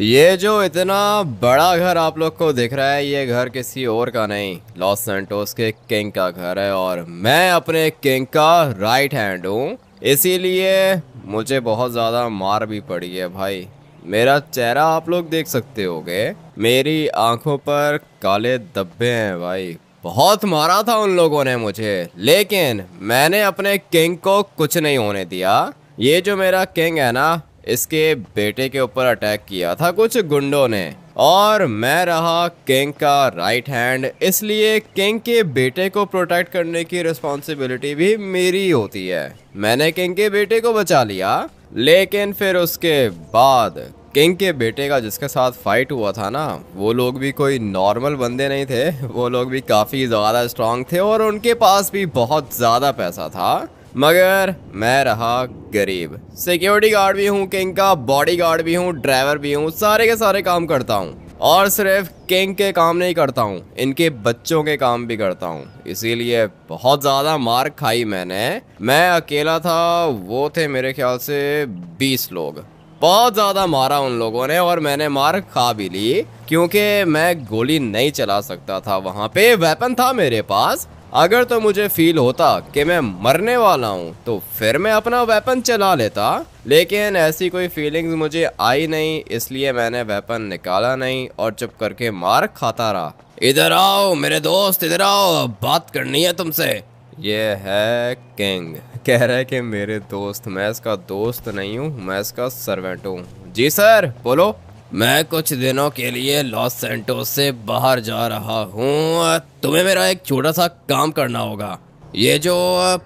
ये जो इतना बड़ा घर आप लोग को दिख रहा है, ये घर किसी और का नहीं, लॉस सैंटोस के किंग का घर है। और मैं अपने किंग का राइट हैंड हूँ, इसीलिए मुझे बहुत ज़्यादा मार भी पड़ी है भाई। मेरा चेहरा आप लोग देख सकते होगे, मेरी आंखों पर काले धब्बे हैं भाई। बहुत मारा था उन लोगों ने मुझे, लेकिन मैंने अपने किंग को कुछ नहीं होने दिया। ये जो मेरा किंग है ना, इसके बेटे के ऊपर अटैक किया था कुछ गुंडों ने, और मैं रहा किंग का राइट हैंड, इसलिए किंग के बेटे को प्रोटेक्ट करने की रिस्पॉन्सिबिलिटी भी मेरी होती है। मैंने किंग के बेटे को बचा लिया, लेकिन फिर उसके बाद किंग के बेटे का जिसके साथ फाइट हुआ था ना, वो लोग भी कोई नॉर्मल बंदे नहीं थे। वो लोग भी काफ़ी ज़्यादा स्ट्रांग थे और उनके पास भी बहुत ज़्यादा पैसा था, मगर मैं रहा गरीब। सिक्योरिटी गार्ड भी हूँ किंग का, बॉडी गार्ड भी हूँ, ड्राइवर भी हूँ, सारे के सारे काम करता हूँ। और सिर्फ किंग के काम नहीं करता हूँ, इनके बच्चों के काम भी करता हूँ। इसीलिए बहुत ज़्यादा मार खाई मैंने। मैं अकेला था, वो थे मेरे ख्याल से 20 लोग। बहुत ज़्यादा मारा उन लोगों ने और मैंने मार खा भी ली, क्योंकि मैं गोली नहीं चला सकता था। वहाँ पे वेपन था मेरे पास। अगर तो मुझे फील होता कि मैं मरने वाला हूँ तो फिर मैं अपना वेपन चला लेता, लेकिन ऐसी कोई फीलिंग्स मुझे आई नहीं, इसलिए मैंने वेपन निकाला नहीं और चुप करके मार खाता रहा। इधर आओ मेरे दोस्त, इधर आओ, बात करनी है तुमसे। ये है किंग, कह रहा है कि मेरे दोस्त। मैं इसका दोस्त नहीं हूँ, मैं इसका सर्वेंट हूँ। जी सर, बोलो। मैं कुछ दिनों के लिए लॉस सैंटोस से बाहर जा रहा हूँ, तुम्हें मेरा एक छोटा सा काम करना होगा। ये जो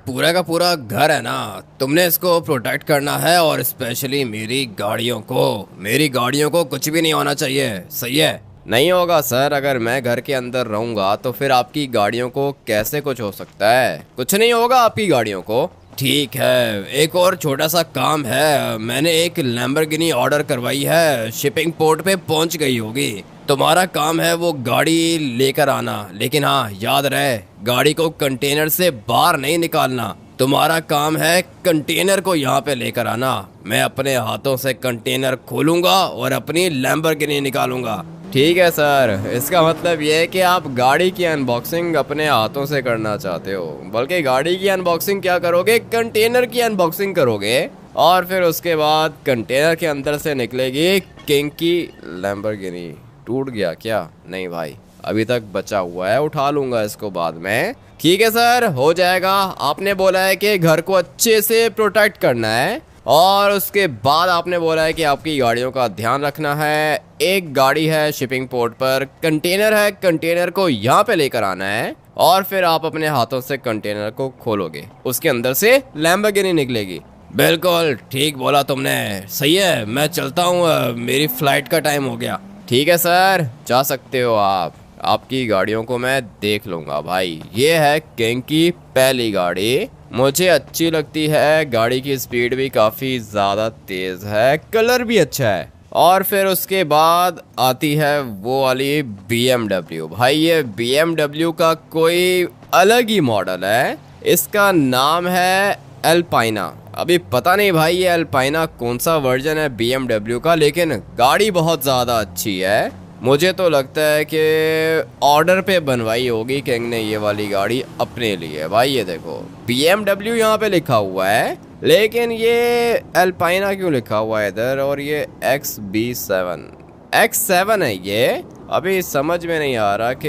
पूरा का पूरा घर है ना, तुमने इसको प्रोटेक्ट करना है, और स्पेशली मेरी गाड़ियों को कुछ भी नहीं होना चाहिए, सही है? नहीं होगा सर, अगर मैं घर के अंदर रहूंगा तो फिर आपकी गाड़ियों को कैसे कुछ हो सकता है? कुछ नहीं होगा आपकी गाड़ियों को। ठीक है, एक और छोटा सा काम है। मैंने एक लैम्बोर्गिनी ऑर्डर करवाई है, शिपिंग पोर्ट पे पहुंच गई होगी। तुम्हारा काम है वो गाड़ी लेकर आना, लेकिन हाँ याद रहे, गाड़ी को कंटेनर से बाहर नहीं निकालना। तुम्हारा काम है कंटेनर को यहाँ पे लेकर आना। मैं अपने हाथों से कंटेनर खोलूंगा और अपनी लैम्बोर्गिनी निकालूंगा। ठीक है सर, इसका मतलब ये है कि आप गाड़ी की अनबॉक्सिंग अपने हाथों से करना चाहते हो। बल्कि गाड़ी की अनबॉक्सिंग क्या करोगे, कंटेनर की अनबॉक्सिंग करोगे, और फिर उसके बाद कंटेनर के अंदर से निकलेगी किंग की लैम्बोर्गिनी। टूट गया क्या? नहीं भाई, अभी तक बचा हुआ है, उठा लूंगा इसको बाद में। ठीक है सर, हो जाएगा। आपने बोला है कि घर को अच्छे से प्रोटेक्ट करना है, और उसके बाद आपने बोला है कि आपकी गाड़ियों का ध्यान रखना है। एक गाड़ी है शिपिंग पोर्ट पर, कंटेनर है, कंटेनर को यहाँ पे लेकर आना है, और फिर आप अपने हाथों से कंटेनर को खोलोगे, उसके अंदर से लैम्बोर्गिनी निकलेगी। बिल्कुल ठीक बोला तुमने, सही है। मैं चलता हूँ, मेरी फ्लाइट का टाइम हो गया। ठीक है सर, जा सकते हो आप। आपकी गाड़ियों को मैं देख लूंगा भाई। ये है किंग की पहली गाड़ी, मुझे अच्छी लगती है। गाड़ी की स्पीड भी काफ़ी ज़्यादा तेज़ है, कलर भी अच्छा है। और फिर उसके बाद आती है वो वाली BMW। भाई ये BMW का कोई अलग ही मॉडल है, इसका नाम है अल्पाइना। अभी पता नहीं भाई ये अल्पाइना कौन सा वर्जन है BMW का, लेकिन गाड़ी बहुत ज़्यादा अच्छी है। मुझे तो लगता है कि ऑर्डर पे बनवाई होगी किंग ने ये वाली गाड़ी अपने लिए। भाई ये देखो, BMW यहाँ पे लिखा हुआ है, लेकिन ये अल्पाइना क्यों लिखा हुआ है इधर? और ये X7 है ये। अभी समझ में नहीं आ रहा कि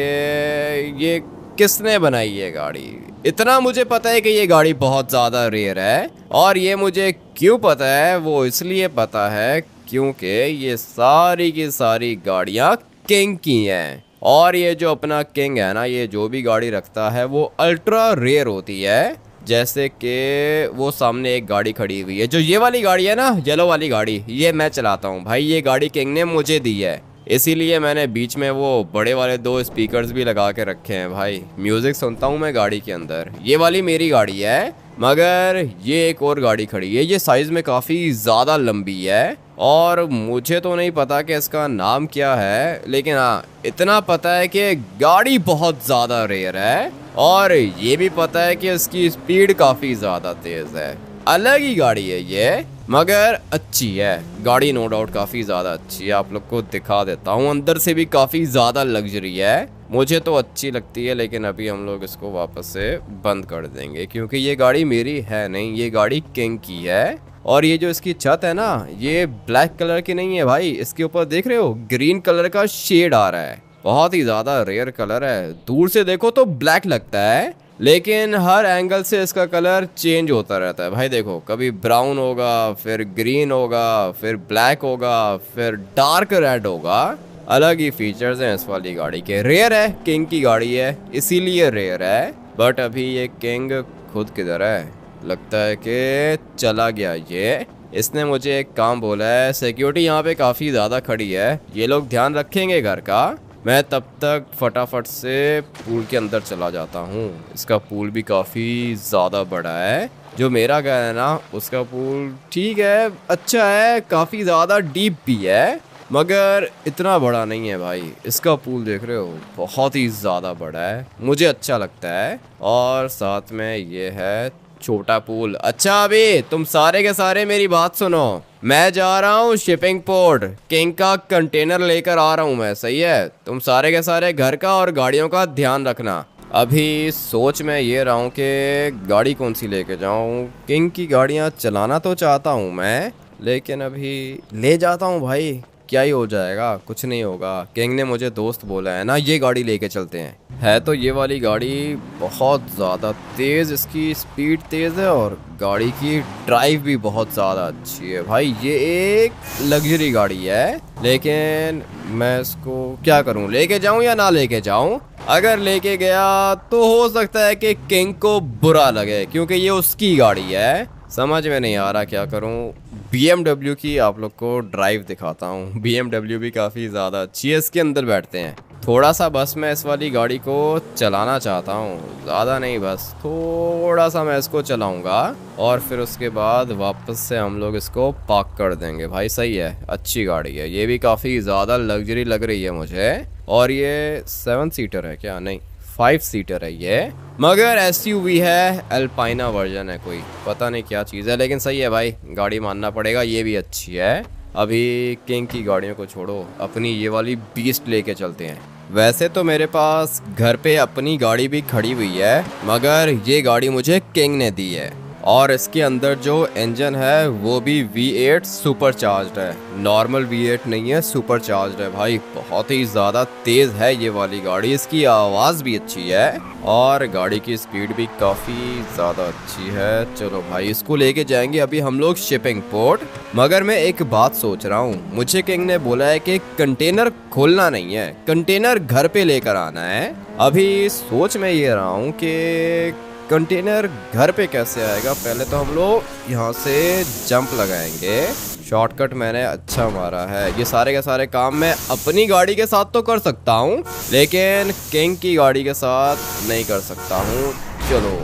ये किसने बनाई है गाड़ी। इतना मुझे पता है कि ये गाड़ी बहुत ज़्यादा रेयर है, और ये मुझे क्यों पता है, वो इसलिए पता है क्योंकि ये सारी की सारी गाड़ियाँ किंग की हैं। और ये जो अपना किंग है ना, ये जो भी गाड़ी रखता है वो अल्ट्रा रेयर होती है। जैसे कि वो सामने एक गाड़ी खड़ी हुई है, जो ये वाली गाड़ी है ना, येलो वाली गाड़ी, ये मैं चलाता हूँ भाई। ये गाड़ी किंग ने मुझे दी है, इसीलिए मैंने बीच में वो बड़े वाले 2 स्पीकर्स भी लगा के रखे हैं भाई। म्यूज़िक सुनता हूँ मैं गाड़ी के अंदर। ये वाली मेरी गाड़ी है, मगर ये एक और गाड़ी खड़ी है, ये साइज़ में काफ़ी ज़्यादा लंबी है, और मुझे तो नहीं पता कि इसका नाम क्या है, लेकिन हाँ इतना पता है कि गाड़ी बहुत ज़्यादा रेयर है, और ये भी पता है कि इसकी स्पीड काफ़ी ज़्यादा तेज़ है। अलग ही गाड़ी है ये, मगर अच्छी है गाड़ी, नो डाउट काफ़ी ज़्यादा अच्छी है। आप लोग को दिखा देता हूँ, अंदर से भी काफ़ी ज़्यादा लग्जरी है, मुझे तो अच्छी लगती है। लेकिन अभी हम लोग इसको वापस से बंद कर देंगे क्योंकि ये गाड़ी मेरी है नहीं, ये गाड़ी किंग की है। और ये जो इसकी छत है ना, ये ब्लैक कलर की नहीं है भाई, इसके ऊपर देख रहे हो ग्रीन कलर का शेड आ रहा है, बहुत ही ज़्यादा रेयर कलर है। दूर से देखो तो ब्लैक लगता है, लेकिन हर एंगल से इसका कलर चेंज होता रहता है भाई। देखो कभी ब्राउन होगा, फिर ग्रीन होगा, फिर ब्लैक होगा, फिर डार्क रेड होगा। अलग ही फीचर्स हैं इस वाली गाड़ी के। रेयर है, किंग की गाड़ी है इसीलिए रेयर है। बट अभी ये किंग खुद किधर है, लगता है कि चला गया ये। इसने मुझे एक काम बोला है, सिक्योरिटी यहाँ पे काफ़ी ज़्यादा खड़ी है, ये लोग ध्यान रखेंगे घर का। मैं तब तक फटाफट से पूल के अंदर चला जाता हूँ। इसका पूल भी काफ़ी ज़्यादा बड़ा है, जो मेरा घर है ना उसका पूल ठीक है, अच्छा है, काफ़ी ज़्यादा डीप भी है, मगर इतना बड़ा नहीं है भाई। इसका पूल देख रहे हो, बहुत ही ज़्यादा बड़ा है, मुझे अच्छा लगता है। और साथ में ये है छोटा पूल। अच्छा अभी तुम सारे के सारे मेरी बात सुनो, मैं जा रहा हूँ शिपिंग पोर्ट, किंग का कंटेनर लेकर आ रहा हूँ मैं, सही है? तुम सारे के सारे घर का और गाड़ियों का ध्यान रखना। अभी सोच में ये रहा हूँ कि गाड़ी कौन सी लेके जाऊँ। किंग की गाड़ियाँ चलाना तो चाहता हूँ मैं, लेकिन अभी ले जाता हूँ भाई, क्या ही हो जाएगा, कुछ नहीं होगा। किंग ने मुझे दोस्त बोला है ना, ये गाड़ी लेके चलते हैं। है तो ये वाली गाड़ी बहुत ज़्यादा तेज़, इसकी स्पीड तेज़ है और गाड़ी की ड्राइव भी बहुत ज़्यादा अच्छी है भाई। ये एक लग्जरी गाड़ी है, लेकिन मैं इसको क्या करूं, लेके जाऊं या ना लेके जाऊं? अगर लेके गया तो हो सकता है कि किंग को बुरा लगे क्योंकि ये उसकी गाड़ी है। समझ में नहीं आ रहा क्या करूं। BMW की आप लोग को ड्राइव दिखाता हूं। BMW भी काफ़ी ज़्यादा अच्छी है, इसके अंदर बैठते हैं। थोड़ा सा बस मैं इस वाली गाड़ी को चलाना चाहता हूँ, ज़्यादा नहीं, बस थोड़ा सा मैं इसको चलाऊँगा और फिर उसके बाद वापस से हम लोग इसको पार्क कर देंगे भाई। सही है, अच्छी गाड़ी है, ये भी काफ़ी ज़्यादा लग्जरी लग रही है मुझे। और ये 7 सीटर है क्या? नहीं, 5 सीटर है ये, मगर SUV है, अल्पाइना वर्जन है, कोई पता नहीं क्या चीज़ है, लेकिन सही है भाई, गाड़ी मानना पड़ेगा, ये भी अच्छी है। अभी किंग की गाड़ियों को छोड़ो, अपनी ये वाली बीस्ट लेके चलते हैं। वैसे तो मेरे पास घर पे अपनी गाड़ी भी खड़ी हुई है, मगर ये गाड़ी मुझे किंग ने दी है। और इसके अंदर जो इंजन है वो भी V8 सुपर चार्ज्ड है, नॉर्मल V8 नहीं है, सुपर चार्ज्ड है भाई। बहुत ही ज़्यादा तेज़ है ये वाली गाड़ी, इसकी आवाज़ भी अच्छी है और गाड़ी की स्पीड भी काफ़ी ज़्यादा अच्छी है। चलो भाई, इसको लेके जाएंगे अभी हम लोग शिपिंग पोर्ट। मगर मैं एक बात सोच रहा हूँ, मुझे किंग ने बोला है कि कंटेनर खोलना नहीं है, कंटेनर घर पे लेकर आना है। अभी सोच में ये रहा हूँ कि कंटेनर घर पे कैसे आएगा। पहले तो हम लोग यहाँ से जंप लगाएंगे, शॉर्टकट मैंने अच्छा मारा है। ये सारे के सारे काम मैं अपनी गाड़ी के साथ तो कर सकता हूँ, लेकिन किंग की गाड़ी के साथ नहीं कर सकता हूँ। चलो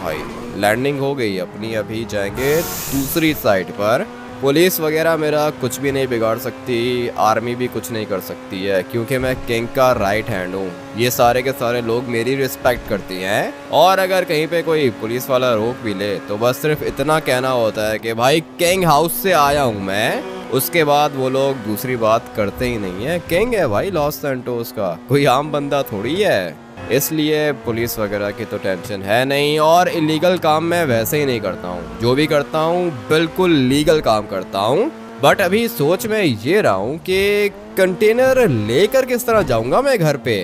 भाई, लैंडिंग हो गई अपनी, अभी जाएंगे दूसरी साइड पर। पुलिस वगैरह मेरा कुछ भी नहीं बिगाड़ सकती, आर्मी भी कुछ नहीं कर सकती है, क्योंकि मैं किंग का राइट हैंड हूँ। ये सारे के सारे लोग मेरी रिस्पेक्ट करती हैं। और अगर कहीं पे कोई पुलिस वाला रोक भी ले तो बस सिर्फ इतना कहना होता है कि भाई किंग हाउस से आया हूँ मैं, उसके बाद वो लोग दूसरी बात करते ही नहीं है। किंग है भाई लॉस सैंटोस का, कोई आम बंदा थोड़ी है, इसलिए पुलिस वगैरह की तो टेंशन है नहीं। और इलीगल काम मैं वैसे ही नहीं करता हूँ, जो भी करता हूँ बिल्कुल लीगल काम करता हूँ। बट अभी सोच में ये रहा हूँ कि कंटेनर लेकर किस तरह जाऊँगा मैं घर पे।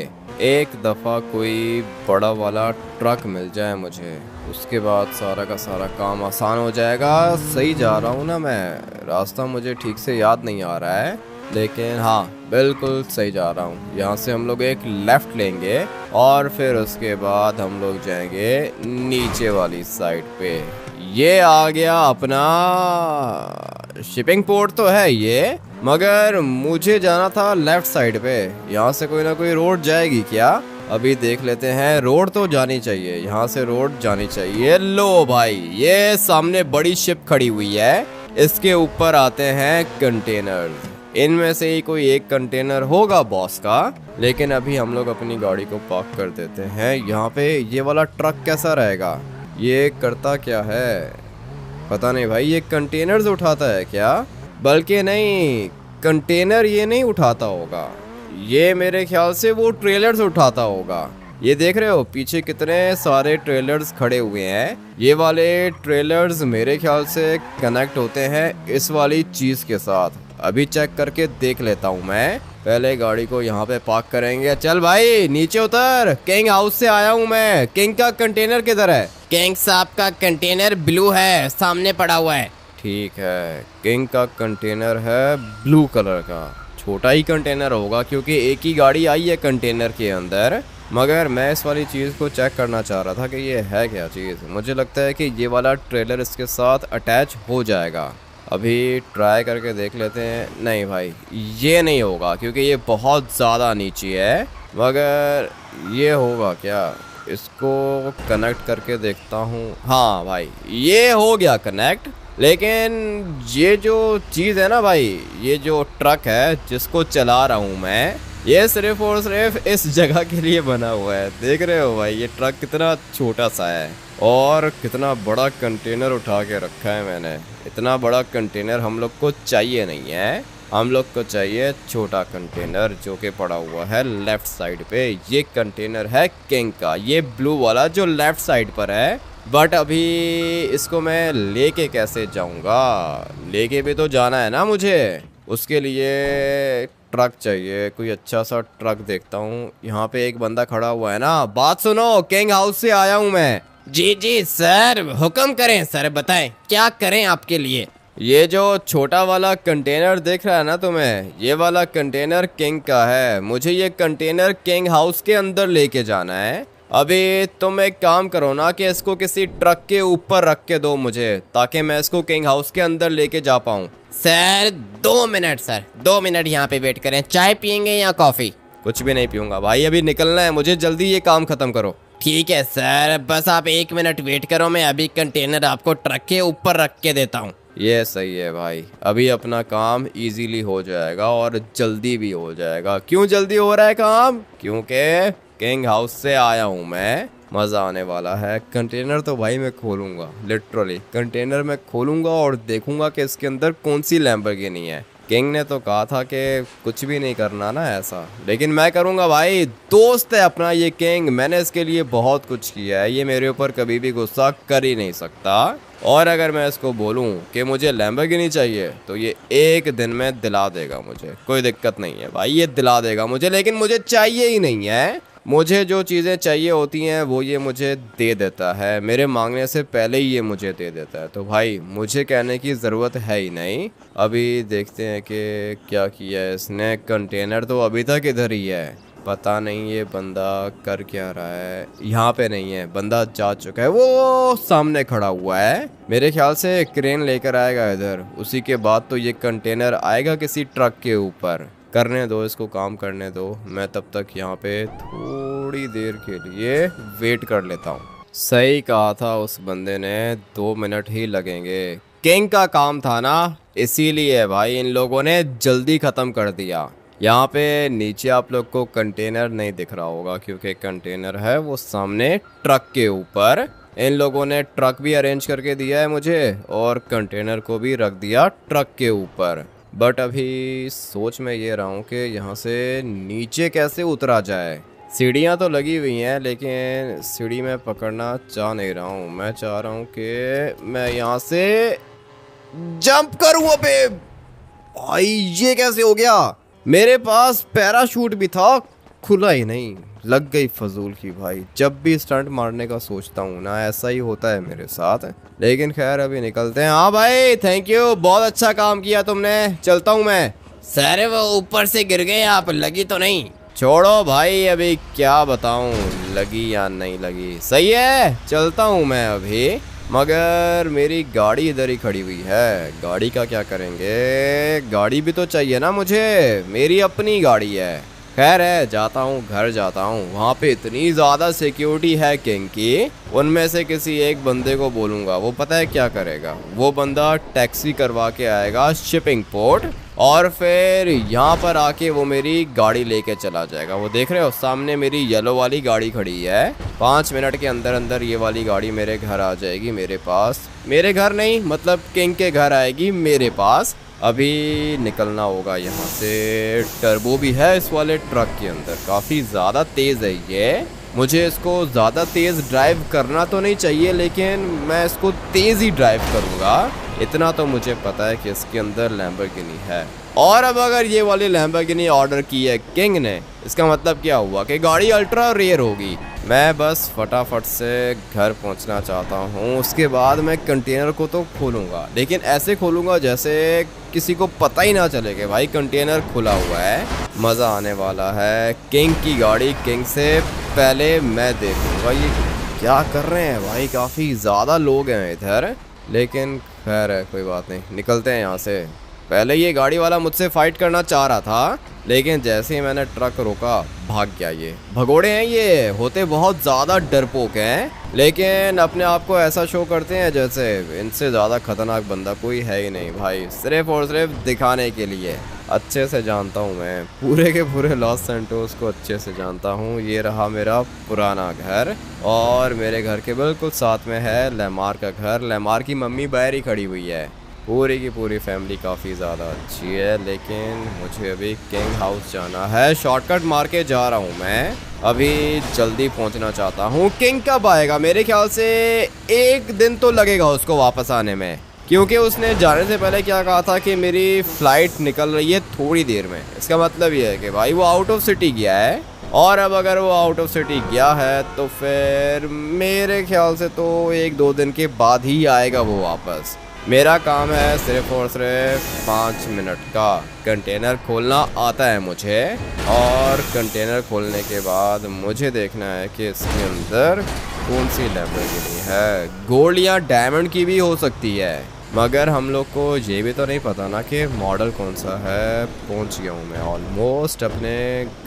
एक दफ़ा कोई बड़ा वाला ट्रक मिल जाए मुझे, उसके बाद सारा का सारा काम आसान हो जाएगा। सही जा रहा हूँ ना मैं? रास्ता मुझे ठीक से याद नहीं आ रहा है, लेकिन हाँ बिल्कुल सही जा रहा हूँ। यहाँ से हम लोग एक लेफ़्ट लेंगे और फिर उसके बाद हम लोग जाएंगे नीचे वाली साइड पे। ये आ गया अपना शिपिंग पोर्ट तो है ये, मगर मुझे जाना था लेफ़्ट साइड पे। यहाँ से कोई ना कोई रोड जाएगी क्या? अभी देख लेते हैं। रोड तो जानी चाहिए, यहाँ से रोड जानी चाहिए। लो भाई, ये सामने बड़ी शिप खड़ी हुई है, इसके ऊपर आते हैं कंटेनर। इनमें से ही कोई एक कंटेनर होगा बॉस का, लेकिन अभी हम लोग अपनी गाड़ी को पार्क कर देते हैं यहाँ पे। ये वाला ट्रक कैसा रहेगा? ये करता क्या है? पता नहीं भाई ये कंटेनर्स उठाता है क्या? बल्कि नहीं, कंटेनर ये नहीं उठाता होगा, ये मेरे ख्याल से वो ट्रेलर्स उठाता होगा। ये देख रहे हो पीछे कितने सारे ट्रेलर्स खड़े हुए हैं। ये वाले ट्रेलर्स मेरे ख्याल से कनेक्ट होते हैं इस वाली चीज़ के साथ। अभी चेक करके देख लेता हूँ मैं। पहले गाड़ी को यहाँ पे पार्क करेंगे। चल भाई नीचे उतर, किंग हाउस से आया हूँ मैं। किंग का कंटेनर किधर है? किंग साहब का कंटेनर ब्लू है, सामने पड़ा हुआ है। ठीक है, किंग का कंटेनर है ब्लू कलर का। छोटा ही कंटेनर होगा क्योंकि एक ही गाड़ी आई है कंटेनर के अंदर। मगर मैं इस वाली चीज़ को चेक करना चाह रहा था कि ये है क्या चीज़। मुझे लगता है कि ये वाला ट्रेलर इसके साथ अटैच हो जाएगा। अभी ट्राई करके देख लेते हैं। नहीं भाई ये नहीं होगा क्योंकि ये बहुत ज़्यादा नीचे है। मगर ये होगा क्या? इसको कनेक्ट करके देखता हूँ। हाँ भाई ये हो गया कनेक्ट। लेकिन ये जो चीज़ है ना भाई, ये जो ट्रक है जिसको चला रहा हूँ मैं, ये सिर्फ और सिर्फ इस जगह के लिए बना हुआ है। देख रहे हो भाई ये ट्रक कितना छोटा सा है और कितना बड़ा कंटेनर उठा के रखा है मैंने। इतना बड़ा कंटेनर हम लोग को चाहिए नहीं है, हम लोग को चाहिए छोटा कंटेनर जो कि पड़ा हुआ है लेफ्ट साइड पे। ये कंटेनर है किंग का, ये ब्लू वाला जो लेफ्ट साइड पर है। बट अभी इसको मैं लेके कैसे जाऊंगा? लेके भी तो जाना है ना मुझे। उसके लिए ट्रक चाहिए, कोई अच्छा सा ट्रक देखता हूँ। यहाँ पे एक बंदा खड़ा हुआ है ना। बात सुनो, किंग हाउस से आया हूँ मैं। जी जी सर, हुक्म करें सर, बताएं क्या करें आपके लिए। ये जो छोटा वाला कंटेनर दिख रहा है ना तुम्हें, ये वाला कंटेनर किंग का है। मुझे ये कंटेनर किंग हाउस के अंदर लेके जाना है। अभी तुम एक काम करो ना कि इसको किसी ट्रक के ऊपर रख के दो मुझे, ताकि मैं इसको किंग हाउस के अंदर लेके जा पाऊँ। सर 2 मिनट सर, 2 मिनट यहाँ पे वेट करें। चाय पियेंगे या कॉफ़ी? कुछ भी नहीं पीऊंगा भाई, अभी निकलना है मुझे, जल्दी ये काम खत्म करो। ठीक है सर, बस आप 1 मिनट वेट करो, मैं अभी कंटेनर आपको ट्रक के ऊपर रख के देता हूँ। ये सही है भाई, अभी अपना काम इजीली हो जाएगा और जल्दी भी हो जाएगा। क्यों जल्दी हो रहा है काम? क्योंकि किंग हाउस से आया हूँ मैं, मज़ा आने वाला है। कंटेनर तो भाई मैं खोलूँगा, लिटरली कंटेनर मैं खोलूँगा और देखूँगा कि इसके अंदर कौन सी लैम्बोर्गिनी है। किंग ने तो कहा था कि कुछ भी नहीं करना ना ऐसा, लेकिन मैं करूँगा भाई। दोस्त है अपना ये किंग, मैंने इसके लिए बहुत कुछ किया है। ये मेरे ऊपर कभी भी गुस्सा कर ही नहीं सकता। और अगर मैं इसको बोलूँ कि मुझे लैम्बोर्गिनी चाहिए तो ये एक दिन में दिला देगा मुझे, कोई दिक्कत नहीं है भाई, ये दिला देगा मुझे। लेकिन मुझे चाहिए ही नहीं है। मुझे जो चीज़ें चाहिए होती हैं वो ये मुझे दे देता है, मेरे मांगने से पहले ही ये मुझे दे देता है। तो भाई मुझे कहने की ज़रूरत है ही नहीं। अभी देखते हैं कि क्या किया है इसने। कंटेनर तो अभी तक इधर ही है, पता नहीं ये बंदा कर क्या रहा है। यहाँ पे नहीं है, बंदा जा चुका है, वो सामने खड़ा हुआ है। मेरे ख्याल से क्रेन लेकर आएगा इधर, उसी के बाद तो ये कंटेनर आएगा किसी ट्रक के ऊपर। करने दो इसको, काम करने दो। मैं तब तक यहाँ पे थोड़ी देर के लिए वेट कर लेता हूँ। सही कहा था उस बंदे ने, 2 मिनट ही लगेंगे। किंग का काम था ना, इसीलिए भाई इन लोगों ने जल्दी ख़त्म कर दिया। यहाँ पे नीचे आप लोग को कंटेनर नहीं दिख रहा होगा क्योंकि कंटेनर है वो सामने ट्रक के ऊपर। इन लोगों ने ट्रक भी अरेंज करके दिया है मुझे और कंटेनर को भी रख दिया ट्रक के ऊपर। बट अभी सोच में ये रहा हूँ कि यहाँ से नीचे कैसे उतरा जाए। सीढ़ियाँ तो लगी हुई हैं लेकिन सीढ़ी में पकड़ना चाह नहीं रहा हूँ। मैं चाह रहा हूँ कि मैं यहाँ से जंप करूँ। अबे भाई ये कैसे हो गया? मेरे पास पैराशूट भी था, खुला ही नहीं। लग गई फजूल की भाई। जब भी स्टंट मारने का सोचता हूँ ना ऐसा ही होता है मेरे साथ। लेकिन खैर अभी निकलते हैं। हाँ भाई थैंक यू, बहुत अच्छा काम किया तुमने, चलता हूँ मैं। सर वो ऊपर से गिर गए आप, लगी तो नहीं? छोड़ो भाई, अभी क्या बताऊँ लगी या नहीं लगी। सही है चलता हूँ मैं अभी। मगर मेरी गाड़ी इधर ही खड़ी हुई है, गाड़ी का क्या करेंगे? गाड़ी भी तो चाहिए ना मुझे, मेरी अपनी गाड़ी है। खैर है, जाता हूँ घर जाता हूँ। वहाँ पे इतनी ज़्यादा सिक्योरिटी है किंग की, उनमें से किसी एक बंदे को बोलूँगा। वो पता है क्या करेगा? वो बंदा टैक्सी करवा के आएगा शिपिंग पोर्ट और फिर यहाँ पर आके वो मेरी गाड़ी लेके चला जाएगा। वो देख रहे हो सामने मेरी येलो वाली गाड़ी खड़ी है। 5 मिनट के अंदर अंदर ये वाली गाड़ी मेरे घर आ जाएगी, मेरे पास। मेरे घर नहीं, मतलब किंग के घर आएगी मेरे पास। अभी निकलना होगा यहाँ से। टर्बो भी है इस वाले ट्रक के अंदर, काफ़ी ज़्यादा तेज़ है ये। मुझे इसको ज़्यादा तेज़ ड्राइव करना तो नहीं चाहिए, लेकिन मैं इसको तेज़ ही ड्राइव करूँगा। इतना तो मुझे पता है कि इसके अंदर लैम्बोर्गिनी है। और अब अगर ये वाली लैम्बोर्गिनी ऑर्डर की है किंग ने, इसका मतलब क्या हुआ कि गाड़ी अल्ट्रा रेयर होगी। मैं बस फटाफट से घर पहुंचना चाहता हूं। उसके बाद मैं कंटेनर को तो खोलूंगा, लेकिन ऐसे खोलूंगा जैसे किसी को पता ही ना चले कि भाई कंटेनर खुला हुआ है। मज़ा आने वाला है। किंग की गाड़ी किंग से पहले मैं देखूंगा ये क्या कर रहे हैं। भाई काफ़ी ज़्यादा लोग हैं इधर, लेकिन खैर है, कोई बात नहीं, निकलते हैं यहाँ से। पहले ये गाड़ी वाला मुझसे फाइट करना चाह रहा था, लेकिन जैसे ही मैंने ट्रक रोका भाग गया। ये भगोड़े हैं, ये होते बहुत ज़्यादा डरपोक हैं, लेकिन अपने आप को ऐसा शो करते हैं जैसे इनसे ज़्यादा खतरनाक बंदा कोई है ही नहीं भाई, सिर्फ और सिर्फ दिखाने के लिए। अच्छे से जानता हूँ मैं पूरे के पूरे लॉस सैंटोस को, अच्छे से जानता हूँ। ये रहा मेरा पुराना घर, और मेरे घर के बिल्कुल साथ में है लेमार का घर। लेमार की मम्मी बाहर ही खड़ी हुई है। पूरी की पूरी फैमिली काफ़ी ज़्यादा अच्छी है, लेकिन मुझे अभी किंग हाउस जाना है। शॉर्टकट मार के जा रहा हूँ मैं, अभी जल्दी पहुँचना चाहता हूँ। किंग कब आएगा? मेरे ख्याल से 1 दिन तो लगेगा उसको वापस आने में, क्योंकि उसने जाने से पहले क्या कहा था कि मेरी फ़्लाइट निकल रही है थोड़ी देर में। इसका मतलब ये है कि भाई वो आउट ऑफ सिटी गया है, और अब अगर वो आउट ऑफ सिटी गया है तो फिर मेरे ख्याल से तो 1-2 दिन के बाद ही आएगा वो वापस। मेरा काम है सिर्फ और सिर्फ 5 मिनट का। कंटेनर खोलना आता है मुझे, और कंटेनर खोलने के बाद मुझे देखना है कि इसके अंदर कौन सी लैम्बोर्गिनी है। गोल्ड या डायमंड की भी हो सकती है, मगर हम लोग को ये भी तो नहीं पता ना कि मॉडल कौन सा है। पहुंच गया हूँ मैं, ऑलमोस्ट अपने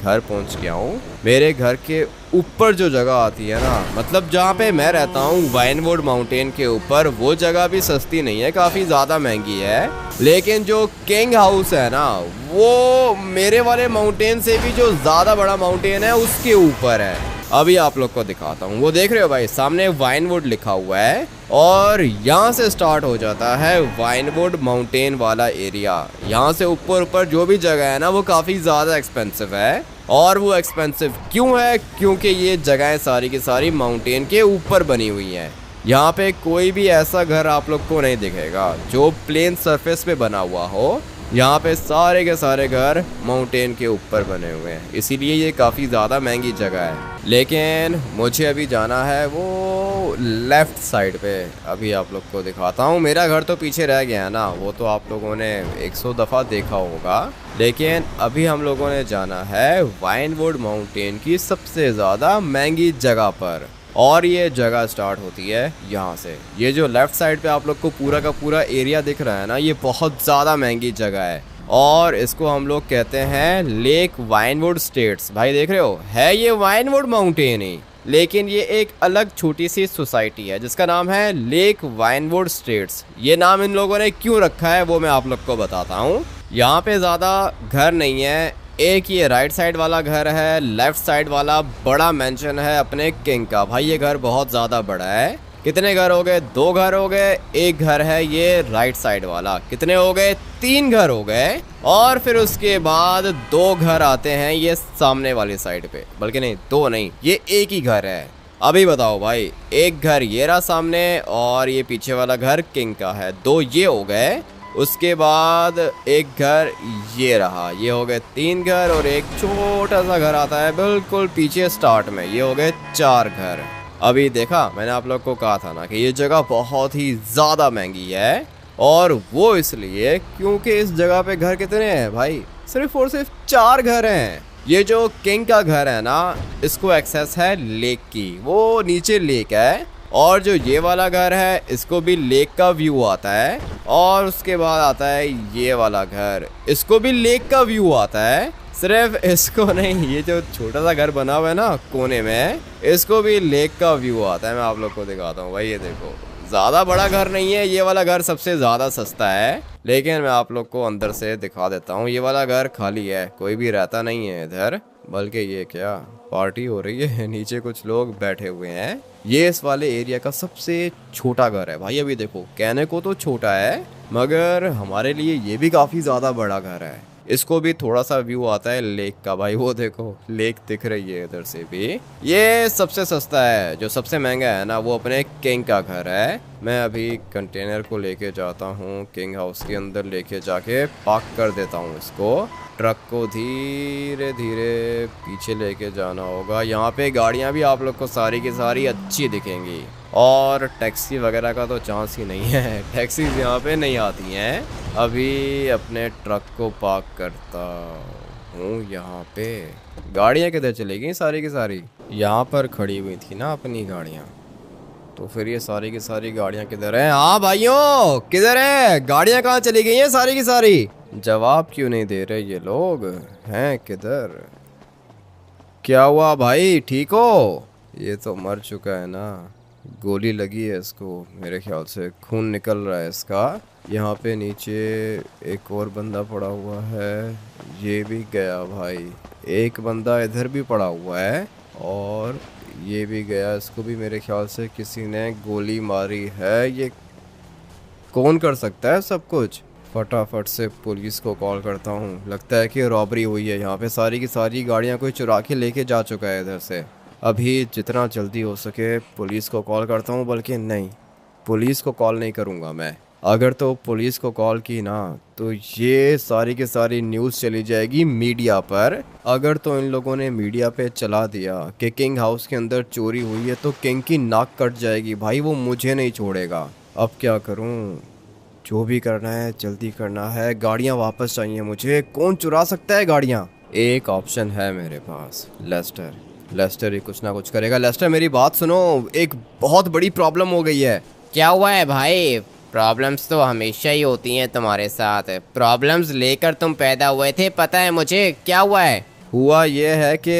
घर पहुंच गया हूँ। मेरे घर के ऊपर जो जगह आती है ना, मतलब जहाँ पे मैं रहता हूँ वाइनवुड माउंटेन के ऊपर, वो जगह भी सस्ती नहीं है, काफ़ी ज़्यादा महंगी है। लेकिन जो किंग हाउस है ना, वो मेरे वाले माउंटेन से भी जो ज़्यादा बड़ा माउंटेन है उसके ऊपर है। अभी आप लोग को दिखाता हूँ। वो देख रहे हो भाई सामने वाइनवुड लिखा हुआ है, और यहाँ से स्टार्ट हो जाता है वाइनवुड माउंटेन वाला एरिया। यहाँ से ऊपर ऊपर जो भी जगह है ना, वो काफ़ी ज़्यादा एक्सपेंसिव है। और वो एक्सपेंसिव क्यों है? क्योंकि ये जगहें सारी की सारी माउंटेन के ऊपर बनी हुई हैं। यहाँ पे कोई भी ऐसा घर आप लोग को नहीं दिखेगा जो प्लेन सरफेस पे बना हुआ हो। यहाँ पे सारे के सारे घर माउंटेन के ऊपर बने हुए हैं, इसीलिए ये काफ़ी ज़्यादा महंगी जगह है। लेकिन मुझे अभी जाना है वो लेफ़्ट साइड पे। अभी आप लोग को दिखाता हूँ। मेरा घर तो पीछे रह गया है ना, वो तो आप लोगों ने 100 दफ़ा देखा होगा। लेकिन अभी हम लोगों ने जाना है वाइनवुड माउंटेन की सबसे ज़्यादा महंगी जगह पर, और ये जगह स्टार्ट होती है यहाँ से। ये जो लेफ़्ट साइड पे आप लोग को पूरा का पूरा एरिया दिख रहा है ना, ये बहुत ज़्यादा महंगी जगह है, और इसको हम लोग कहते हैं लेक वाइनवुड स्टेट्स। भाई देख रहे हो, है ये वाइनवुड माउंटेन ही, लेकिन ये एक अलग छोटी सी सोसाइटी है जिसका नाम है लेक वाइनवुड स्टेट्स। ये नाम इन लोगों ने क्यों रखा है वो मैं आप लोग को बताता हूँ। यहाँ पे ज़्यादा घर नहीं है, एक ये राइट साइड वाला घर है, लेफ्ट साइड वाला बड़ा मेंशन है अपने किंग का। भाई ये घर बहुत ज़्यादा बड़ा है। कितने घर हो गए? 2 घर हो गए। एक घर है ये राइट साइड वाला। कितने हो गए? 3 घर हो गए। और फिर उसके बाद 2 घर आते हैं ये सामने वाली साइड पे, बल्कि नहीं 2 नहीं, ये एक ही घर है। अभी बताओ भाई, एक घर ये रहा सामने, और ये पीछे वाला घर किंग का है। 2 ये हो गए। उसके बाद एक घर ये रहा, ये हो गए 3 घर, और एक छोटा सा घर आता है बिल्कुल पीछे स्टार्ट में, ये हो गए 4 घर। अभी देखा, मैंने आप लोग को कहा था ना कि ये जगह बहुत ही ज़्यादा महंगी है, और वो इसलिए क्योंकि इस जगह पे घर कितने हैं भाई? सिर्फ और सिर्फ 4 घर हैं। ये जो किंग का घर है ना, इसको एक्सेस है लेक की, वो नीचे लेक है। और जो ये वाला घर है, इसको भी लेक का व्यू आता है। और उसके बाद आता है ये वाला घर, इसको भी लेक का व्यू आता है। सिर्फ इसको नहीं, ये जो छोटा सा घर बना हुआ है ना कोने में, इसको भी लेक का व्यू आता है। मैं आप लोग को दिखाता हूँ भाई, ये देखो, ज़्यादा बड़ा घर नहीं है, ये वाला घर सबसे ज़्यादा सस्ता है। लेकिन मैं आप लोग को अंदर से दिखा देता हूँ। ये वाला घर खाली है, कोई भी रहता नहीं है इधर। बल्कि ये क्या पार्टी हो रही है, नीचे कुछ लोग बैठे हुए हैं। ये इस वाले एरिया का सबसे छोटा घर है भाई। अभी देखो, कहने को तो छोटा है मगर हमारे लिए ये भी काफ़ी ज़्यादा बड़ा घर है। इसको भी थोड़ा सा व्यू आता है लेक का भाई, वो देखो लेक दिख रही है इधर से भी। ये सबसे सस्ता है, जो सबसे महंगा है ना वो अपने किंग का घर है। मैं अभी कंटेनर को लेके जाता हूँ किंग हाउस के अंदर, लेके जाके पार्क कर देता हूँ इसको। ट्रक को धीरे धीरे पीछे लेके जाना होगा। यहाँ पे गाड़ियाँ भी आप लोग को सारी की सारी अच्छी दिखेंगी और टैक्सी वगैरह का तो चांस ही नहीं है, टैक्सीज यहाँ पे नहीं आती हैं। अभी अपने ट्रक को पार्क करता हूँ यहाँ पे। गाड़ियाँ किधर चली गई सारी की सारी? यहाँ पर खड़ी हुई थी ना अपनी गाड़ियाँ, तो फिर ये सारी की सारी गाड़ियाँ किधर हैं? हाँ भाइयों, किधर है गाड़ियाँ? कहाँ चली गई हैं सारी की सारी? जवाब क्यों नहीं दे रहे ये लोग? हैं किधर? क्या हुआ भाई, ठीक हो? ये तो मर चुका है ना, गोली लगी है इसको, मेरे ख्याल से खून निकल रहा है इसका। यहाँ पे नीचे एक और बंदा पड़ा हुआ है, ये भी गया भाई। एक बंदा इधर भी पड़ा हुआ है और ये भी गया, इसको भी मेरे ख्याल से किसी ने गोली मारी है। ये कौन कर सकता है सब कुछ? फटाफट से पुलिस को कॉल करता हूँ, लगता है कि रॉबरी हुई है यहाँ पे। सारी की सारी गाड़ियाँ कोई चुरा के लेके जा चुका है इधर से। अभी जितना जल्दी हो सके पुलिस को कॉल करता हूँ, बल्कि नहीं, पुलिस को कॉल नहीं करूँगा मैं। अगर तो पुलिस को कॉल की ना तो ये सारी की सारी न्यूज़ चली जाएगी मीडिया पर। अगर तो इन लोगों ने मीडिया पे चला दिया कि किंग हाउस के अंदर चोरी हुई है तो किंग की नाक कट जाएगी भाई, वो मुझे नहीं छोड़ेगा। अब क्या करूँ? जो भी करना है जल्दी करना है, गाड़ियाँ वापस चाहिए मुझे। कौन चुरा सकता है गाड़ियाँ? एक ऑप्शन है मेरे पास, लेस्टर। लेस्टर ही कुछ ना कुछ करेगा। लेस्टर मेरी बात सुनो, एक बहुत बड़ी प्रॉब्लम हो गई है। क्या हुआ है भाई? प्रॉब्लम्स तो हमेशा ही होती हैं तुम्हारे साथ, प्रॉब्लम्स लेकर तुम पैदा हुए थे, पता है मुझे। क्या हुआ है? हुआ ये है कि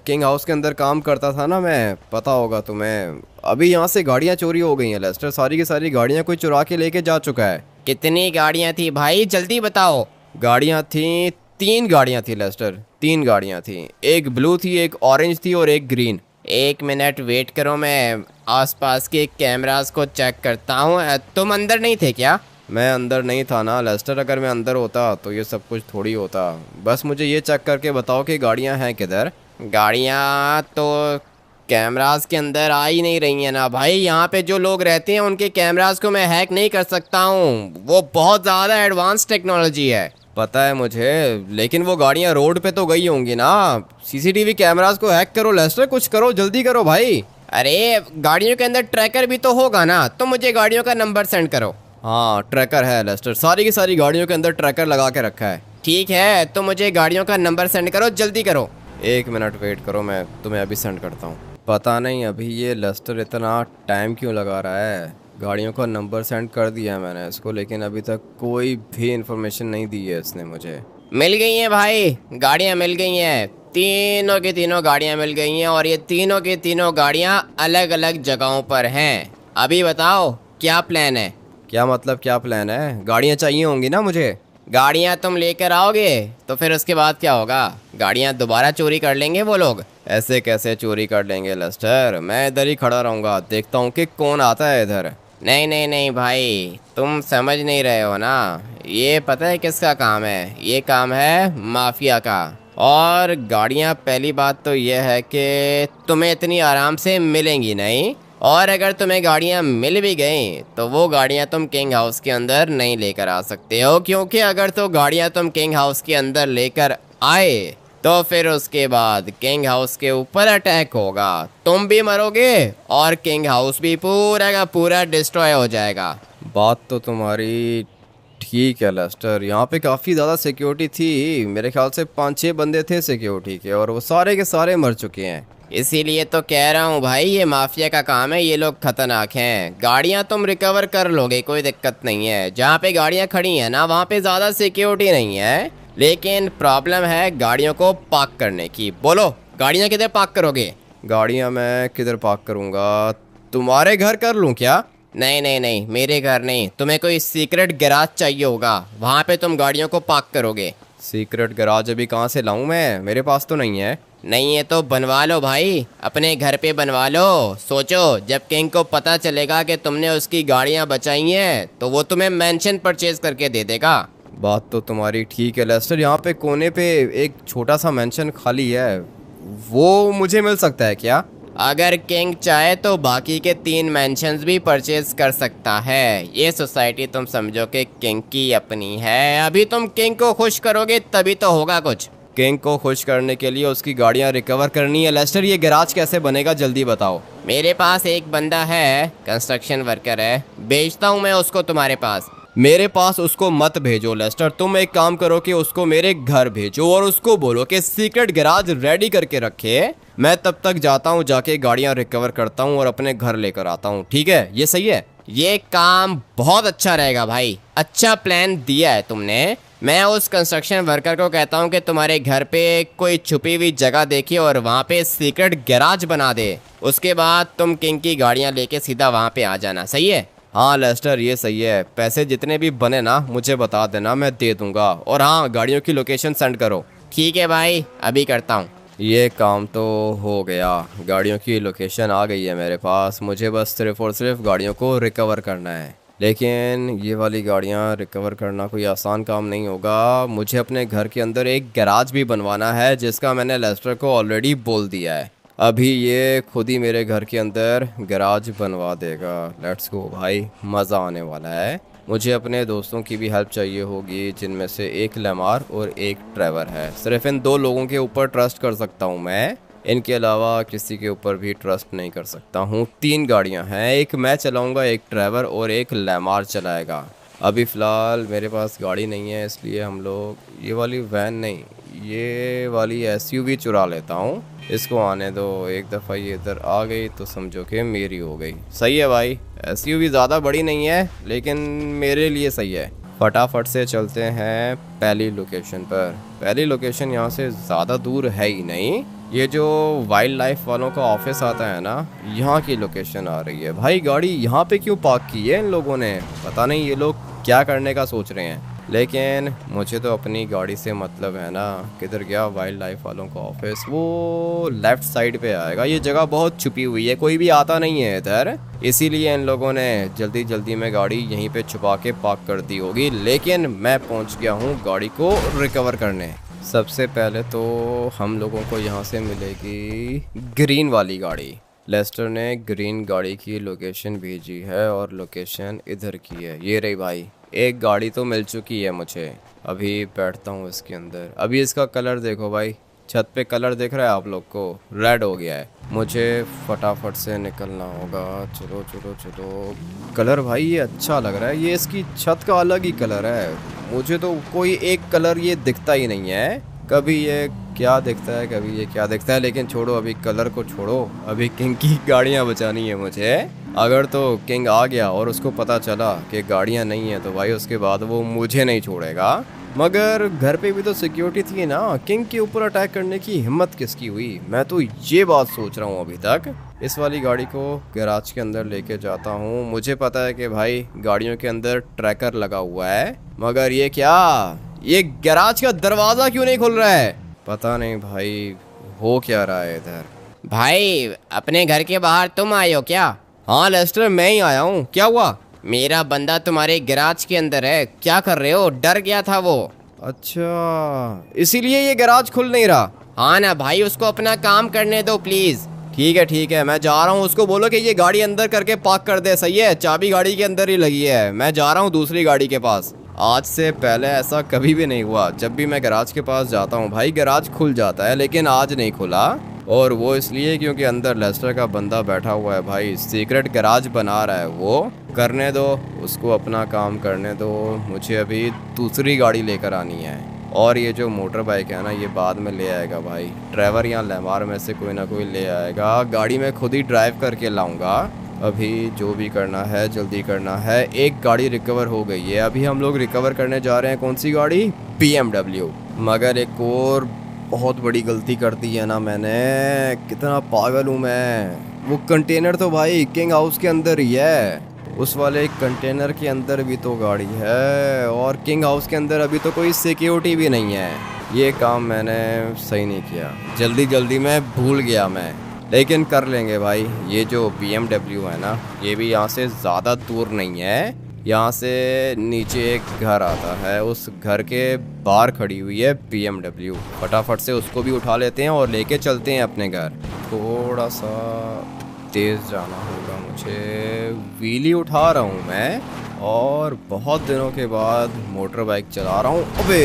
किंग हाउस के अंदर काम करता था ना मैं, पता होगा तुम्हें। अभी यहाँ से गाड़ियाँ चोरी हो गई हैं लेस्टर, सारी की सारी गाड़ियाँ कोई चुरा के लेके जा चुका है। कितनी गाड़ियाँ थी भाई, जल्दी बताओ। गाड़ियाँ थी, 3 गाड़ियाँ थी लेस्टर, 3 गाड़ियाँ थी। एक ब्लू थी, एक ऑरेंज थी और एक ग्रीन। 1 मिनट वेट करो, मैं आसपास के कैमरास को चेक करता हूँ। तुम अंदर नहीं थे क्या? मैं अंदर नहीं था ना लेस्टर, अगर मैं अंदर होता तो ये सब कुछ थोड़ी होता। बस मुझे ये चेक करके बताओ कि गाड़ियाँ हैं किधर। गाड़ियाँ तो कैमरास के अंदर आ ही नहीं रही हैं ना भाई। यहाँ पे जो लोग रहते हैं उनके कैमरास को मैं हैक नहीं कर सकता हूँ, वो बहुत ज़्यादा एडवांस टेक्नोलॉजी है। पता है मुझे, लेकिन वो गाड़ियाँ रोड पे तो गई होंगी ना। सीसीटीवी कैमरास को हैक करो लेस्टर, कुछ करो, जल्दी करो भाई। अरे गाड़ियों के अंदर ट्रैकर भी तो होगा ना, तो मुझे गाड़ियों का नंबर सेंड करो। हाँ ट्रैकर है लेस्टर, सारी की सारी गाड़ियों के अंदर ट्रैकर लगा के रखा है। ठीक है, तो मुझे गाड़ियों का नंबर सेंड करो, जल्दी करो। 1 मिनट वेट करो, मैं तुम्हें अभी सेंड करता हूँ। पता नहीं अभी ये लेस्टर इतना टाइम क्यों लगा रहा है। गाड़ियों का नंबर सेंड कर दिया मैंने इसको, लेकिन अभी तक कोई भी इन्फॉर्मेशन नहीं दी है इसने मुझे। मिल गई हैं भाई, गाड़ियाँ मिल गई हैं, तीनों की तीनों गाड़ियाँ मिल गई हैं और ये तीनों की तीनों गाड़ियाँ अलग अलग जगहों पर हैं। अभी बताओ क्या प्लान है? क्या मतलब क्या प्लान है? गाड़ियाँ चाहिए होंगी ना मुझे। गाड़ियाँ तुम लेकर आओगे तो फिर उसके बाद क्या होगा? गाड़ियाँ दोबारा चोरी कर लेंगे वो लोग। ऐसे कैसे चोरी कर लेंगे लेस्टर? मैं इधर ही खड़ा रहूँगा, देखता हूँ कि कौन आता है इधर। नहीं नहीं नहीं भाई, तुम समझ नहीं रहे हो ना। ये पता है किसका काम है? ये काम है माफिया का। और गाड़ियाँ, पहली बात तो ये है कि तुम्हें इतनी आराम से मिलेंगी नहीं, और अगर तुम्हें गाड़ियाँ मिल भी गई तो वो गाड़ियाँ तुम किंग हाउस के अंदर नहीं लेकर आ सकते हो, क्योंकि अगर तो गाड़ियाँ तुम किंग हाउस के अंदर लेकर आए तो फिर उसके बाद किंग हाउस के ऊपर अटैक होगा, तुम भी मरोगे और किंग हाउस भी पूरा का पूरा डिस्ट्रॉय हो जाएगा। बात तो तुम्हारी ठीक है लेस्टर, यहाँ पे काफ़ी ज़्यादा सिक्योरिटी थी, मेरे ख्याल से 5-6 बंदे थे सिक्योरिटी के, और वो सारे के सारे मर चुके हैं। इसीलिए तो कह रहा हूँ भाई, ये माफिया का काम है, ये लोग खतरनाक हैं। गाड़ियाँ तुम रिकवर कर लोगे, कोई दिक्कत नहीं है। जहाँ पे गाड़ियाँ खड़ी हैं ना वहाँ पे ज़्यादा सिक्योरिटी नहीं है, लेकिन प्रॉब्लम है गाड़ियों को पार्क करने की। बोलो गाड़ियाँ किधर पार्क करोगे? गाड़ियाँ मैं किधर पार्क करूँगा? तुम्हारे घर कर लूँ क्या? नहीं नहीं नहीं, मेरे घर नहीं, तुम्हें कोई सीक्रेट गैराज चाहिए होगा, वहाँ पे तुम गाड़ियों को पार्क करोगे। सीक्रेट गैराज अभी कहाँ से लाऊं मैं, मेरे पास तो नहीं है। नहीं है तो बनवा लो भाई, अपने घर पे बनवा लो। सोचो, जब किंग को पता चलेगा कि तुमने उसकी गाड़ियाँ बचाई हैं तो वो तुम्हें मैंशन परचेज करके दे देगा। बात तो तुम्हारी ठीक है लेस्टर, यहाँ पे कोने पे एक छोटा सा मेंशन खाली है, वो मुझे मिल सकता है क्या? अगर किंग चाहे तो बाकी के 3 मैंशंस भी परचेज कर सकता है। ये सोसाइटी तुम समझो कि किंग की अपनी है। अभी तुम किंग को खुश करोगे तभी तो होगा कुछ। किंग को खुश करने के लिए उसकी गाड़ियाँ रिकवर करनी है। लेस्टर ये गैराज कैसे बनेगा, जल्दी बताओ। मेरे पास एक बंदा है, कंस्ट्रक्शन वर्कर है, भेजता हूँ मैं उसको तुम्हारे पास। मेरे पास उसको मत भेजो लेस्टर, तुम एक काम करो कि उसको मेरे घर भेजो और उसको बोलो कि सीक्रेट गैराज रेडी करके रखे। मैं तब तक जाता हूँ, जाके गाड़ियाँ रिकवर करता हूँ और अपने घर लेकर आता हूँ। ठीक है, ये सही है? ये काम बहुत अच्छा रहेगा भाई, अच्छा प्लान दिया है तुमने। मैं उस कंस्ट्रक्शन वर्कर को कहता हूँ कि तुम्हारे घर पे कोई छुपी हुई जगह देखिए और वहाँ पे सीक्रेट गैराज बना दे। उसके बाद तुम किंग की गाड़ियाँ लेके सीधा वहाँ पे आ जाना। सही है? हाँ लेस्टर ये सही है, पैसे जितने भी बने ना मुझे बता देना, मैं दे दूंगा। और हाँ, गाड़ियों की लोकेशन सेंड करो। ठीक है भाई, अभी करता हूँ। ये काम तो हो गया, गाड़ियों की लोकेशन आ गई है मेरे पास। मुझे बस सिर्फ और सिर्फ गाड़ियों को रिकवर करना है। लेकिन ये वाली गाड़ियाँ रिकवर करना कोई आसान काम नहीं होगा। मुझे अपने घर के अंदर एक गैराज भी बनवाना है, जिसका मैंने लेस्टर को ऑलरेडी बोल दिया है। अभी ये खुद ही मेरे घर के अंदर गैराज बनवा देगा। लेट्स गो भाई, मज़ा आने वाला है। मुझे अपने दोस्तों की भी हेल्प चाहिए होगी, जिनमें से एक लेमार और एक ट्रेवर है। सिर्फ इन 2 लोगों के ऊपर ट्रस्ट कर सकता हूँ मैं, इनके अलावा किसी के ऊपर भी ट्रस्ट नहीं कर सकता हूँ। 3 गाड़ियाँ हैं, एक मैं चलाऊँगा, एक ट्रेवर और एक लेमार चलाएगा। अभी फ़िलहाल मेरे पास गाड़ी नहीं है, इसलिए हम लोग ये वाली वैन नहीं, ये वाली एसयूवी चुरा लेता हूँ। इसको आने दो, एक दफ़ा ये इधर आ गई तो समझो कि मेरी हो गई। सही है भाई, एसयूवी ज़्यादा बड़ी नहीं है लेकिन मेरे लिए सही है। फटाफट से चलते हैं पहली लोकेशन पर। पहली लोकेशन यहाँ से ज़्यादा दूर है ही नहीं। ये जो वाइल्ड लाइफ वालों का ऑफिस आता है ना, यहाँ की लोकेशन आ रही है। भाई गाड़ी यहाँ पे क्यों पार्क की है इन लोगों ने, पता नहीं ये लोग क्या करने का सोच रहे हैं। लेकिन मुझे तो अपनी गाड़ी से मतलब है ना। किधर गया वाइल्ड लाइफ वालों का ऑफिस? वो लेफ्ट साइड पे आएगा। ये जगह बहुत छुपी हुई है, कोई भी आता नहीं है इधर, इसीलिए इन लोगों ने जल्दी जल्दी में गाड़ी यहीं पे छुपा के पार्क कर दी होगी। लेकिन मैं पहुंच गया हूँ गाड़ी को रिकवर करने। सबसे पहले तो हम लोगों को यहाँ से मिलेगी ग्रीन वाली गाड़ी। लेस्टर ने ग्रीन गाड़ी की लोकेशन भेजी है और लोकेशन इधर की है, ये रही भाई। एक गाड़ी तो मिल चुकी है मुझे। अभी बैठता हूँ इसके अंदर। अभी इसका कलर देखो भाई, छत पे कलर दिख रहा है आप लोग को, रेड हो गया है। मुझे फटाफट से निकलना होगा। चलो चलो चलो, कलर भाई ये अच्छा लग रहा है, ये इसकी छत का अलग ही कलर है। मुझे तो कोई एक कलर ये दिखता ही नहीं है, कभी ये क्या दिखता है कभी ये क्या दिखता है। लेकिन छोड़ो, अभी कलर को छोड़ो, अभी किंग की गाड़ियाँ बचानी है मुझे। अगर तो किंग आ गया और उसको पता चला कि गाड़ियाँ नहीं है तो भाई उसके बाद वो मुझे नहीं छोड़ेगा। मगर घर पे भी तो सिक्योरिटी थी ना, किंग के ऊपर अटैक करने की हिम्मत किसकी हुई? मैं तो ये बात सोच रहा हूँ अभी तक। इस वाली गाड़ी को गैराज के अंदर लेके जाता हूँ। मुझे पता है कि भाई गाड़ियों के अंदर ट्रैकर लगा हुआ है, मगर ये क्या, ये गैराज का दरवाज़ा क्यों नहीं खुल रहा है? पता नहीं भाई हो क्या रहा है इधर। भाई अपने घर के बाहर तुम आए हो क्या? हाँ लेस्टर, मैं ही आया हूँ, क्या हुआ? मेरा बंदा तुम्हारे गैराज के अंदर है, क्या कर रहे हो? डर गया था वो। अच्छा, इसीलिए ये गैराज खुल नहीं रहा? हाँ ना भाई, उसको अपना काम करने दो प्लीज। ठीक है, मैं जा रहा हूँ। उसको बोलो कि ये गाड़ी अंदर करके पार्क कर दे। सही है, चाबी गाड़ी के अंदर ही लगी है। मैं जा रहा हूँ दूसरी गाड़ी के पास। आज से पहले ऐसा कभी भी नहीं हुआ, जब भी मैं गैराज के पास जाता हूँ भाई गैराज खुल जाता है, लेकिन आज नहीं खुला। और वो इसलिए क्योंकि अंदर लेस्टर का बंदा बैठा हुआ है भाई, सीक्रेट गैराज बना रहा है वो। करने दो उसको, अपना काम करने दो। मुझे अभी दूसरी गाड़ी लेकर आनी है। और ये जो मोटर बाइक है ना, ये बाद में ले आएगा भाई। ड्राइवर या लेमार में से कोई ना कोई ले आएगा। गाड़ी मैं खुद ही ड्राइव करके लाऊंगा। अभी जो भी करना है जल्दी करना है। एक गाड़ी रिकवर हो गई है, अभी हम लोग रिकवर करने जा रहे हैं। कौन सी गाड़ी? BMW। मगर एक और बहुत बड़ी गलती कर दी है ना मैंने, कितना पागल हूँ मैं। वो कंटेनर तो भाई किंग हाउस के अंदर ही है, उस वाले कंटेनर के अंदर भी तो गाड़ी है, और किंग हाउस के अंदर अभी तो कोई सिक्योरिटी भी नहीं है। ये काम मैंने सही नहीं किया, जल्दी जल्दी में भूल गया मैं, लेकिन कर लेंगे भाई। ये जो BMW है ना, ये भी यहाँ से ज़्यादा दूर नहीं है। यहाँ से नीचे एक घर आता है, उस घर के बाहर खड़ी हुई है BMW। फटाफट से उसको भी उठा लेते हैं और लेके चलते हैं अपने घर। थोड़ा सा तेज़ जाना होगा मुझे, व्हीली उठा रहा हूँ मैं, और बहुत दिनों के बाद मोटर बाइक चला रहा हूँ। अबे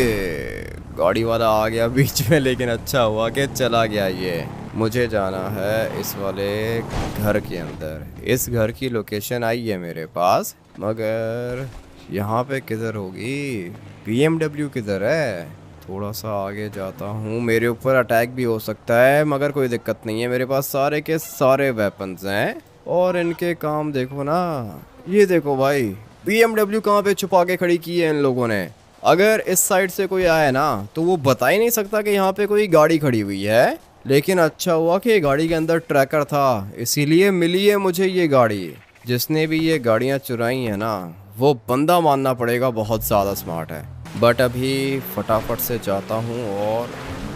गाड़ी वाला आ गया बीच में, लेकिन अच्छा हुआ कि चला गया। ये मुझे जाना है इस वाले घर के अंदर। इस घर की लोकेशन आई है मेरे पास, मगर यहाँ पे किधर होगी? BMW किधर है? थोड़ा सा आगे जाता हूँ, मेरे ऊपर अटैक भी हो सकता है, मगर कोई दिक्कत नहीं है, मेरे पास सारे के सारे वेपन्स हैं। और इनके काम देखो ना, ये देखो भाई, BMW कहाँ पे छुपा के खड़ी की है इन लोगों ने। अगर इस साइड से कोई आया ना तो वो बता ही नहीं सकता कि यहाँ पे कोई गाड़ी खड़ी हुई है। लेकिन अच्छा हुआ कि गाड़ी के अंदर ट्रैकर था, इसीलिए मिली है मुझे ये गाड़ी। जिसने भी ये गाड़ियाँ चुराई हैं ना, वो बंदा मानना पड़ेगा बहुत ज़्यादा स्मार्ट है। बट अभी फटाफट से जाता हूँ और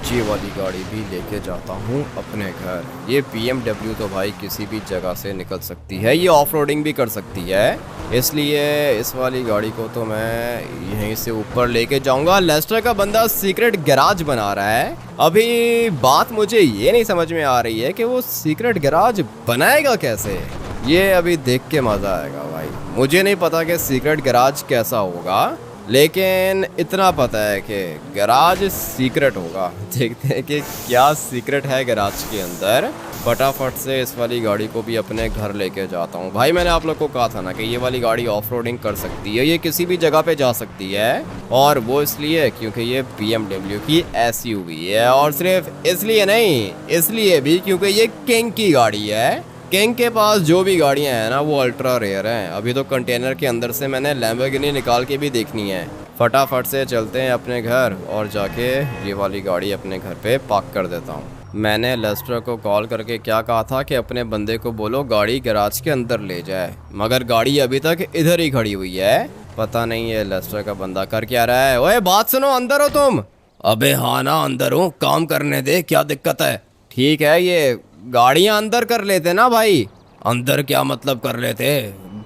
ये वाली गाड़ी भी लेके जाता हूँ अपने घर। ये BMW तो भाई किसी भी जगह से निकल सकती है, ये ऑफ रोडिंग भी कर सकती है, इसलिए इस वाली गाड़ी को तो मैं यहीं से ऊपर लेके जाऊंगा। लेस्टर का बंदा सीक्रेट गैराज बना रहा है। अभी बात मुझे ये नहीं समझ में आ रही है कि वो सीक्रेट गैराज बनाएगा कैसे। ये अभी देख के मज़ा आएगा भाई। मुझे नहीं पता कि सीक्रेट गैराज कैसा होगा, लेकिन इतना पता है कि गैराज सीक्रेट होगा। देखते हैं कि क्या सीक्रेट है गैराज के अंदर। फटाफट से इस वाली गाड़ी को भी अपने घर लेके जाता हूँ। भाई मैंने आप लोग को कहा था ना कि ये वाली गाड़ी ऑफ रोडिंग कर सकती है, ये किसी भी जगह पे जा सकती है, और वो इसलिए क्योंकि ये BMW की SUV है। और सिर्फ इसलिए नहीं, इसलिए भी क्योंकि ये किंग की गाड़ी है। किंग के पास जो भी गाड़ियां हैं ना, वो अल्ट्रा रेयर हैं। अभी तो कंटेनर के अंदर से मैंने लैम्बोर्गिनी निकाल के भी देखनी है। फटाफट से चलते हैं अपने घर और जाके ये वाली गाड़ी अपने घर पे पार्क कर देता हूँ। मैंने लेस्टर को कॉल करके क्या कहा था कि अपने बंदे को बोलो गाड़ी गैराज के अंदर ले जाए, मगर गाड़ी अभी तक इधर ही खड़ी हुई है। पता नहीं है लेस्टर का बंदा कर क्या रहा है। ओए बात सुनो, अंदर हो तुम? अबे हाँ ना अंदर हूँ, काम करने दे, क्या दिक्कत है? ठीक है, ये गाड़ियां अंदर कर लेते ना भाई। अंदर क्या मतलब कर लेते,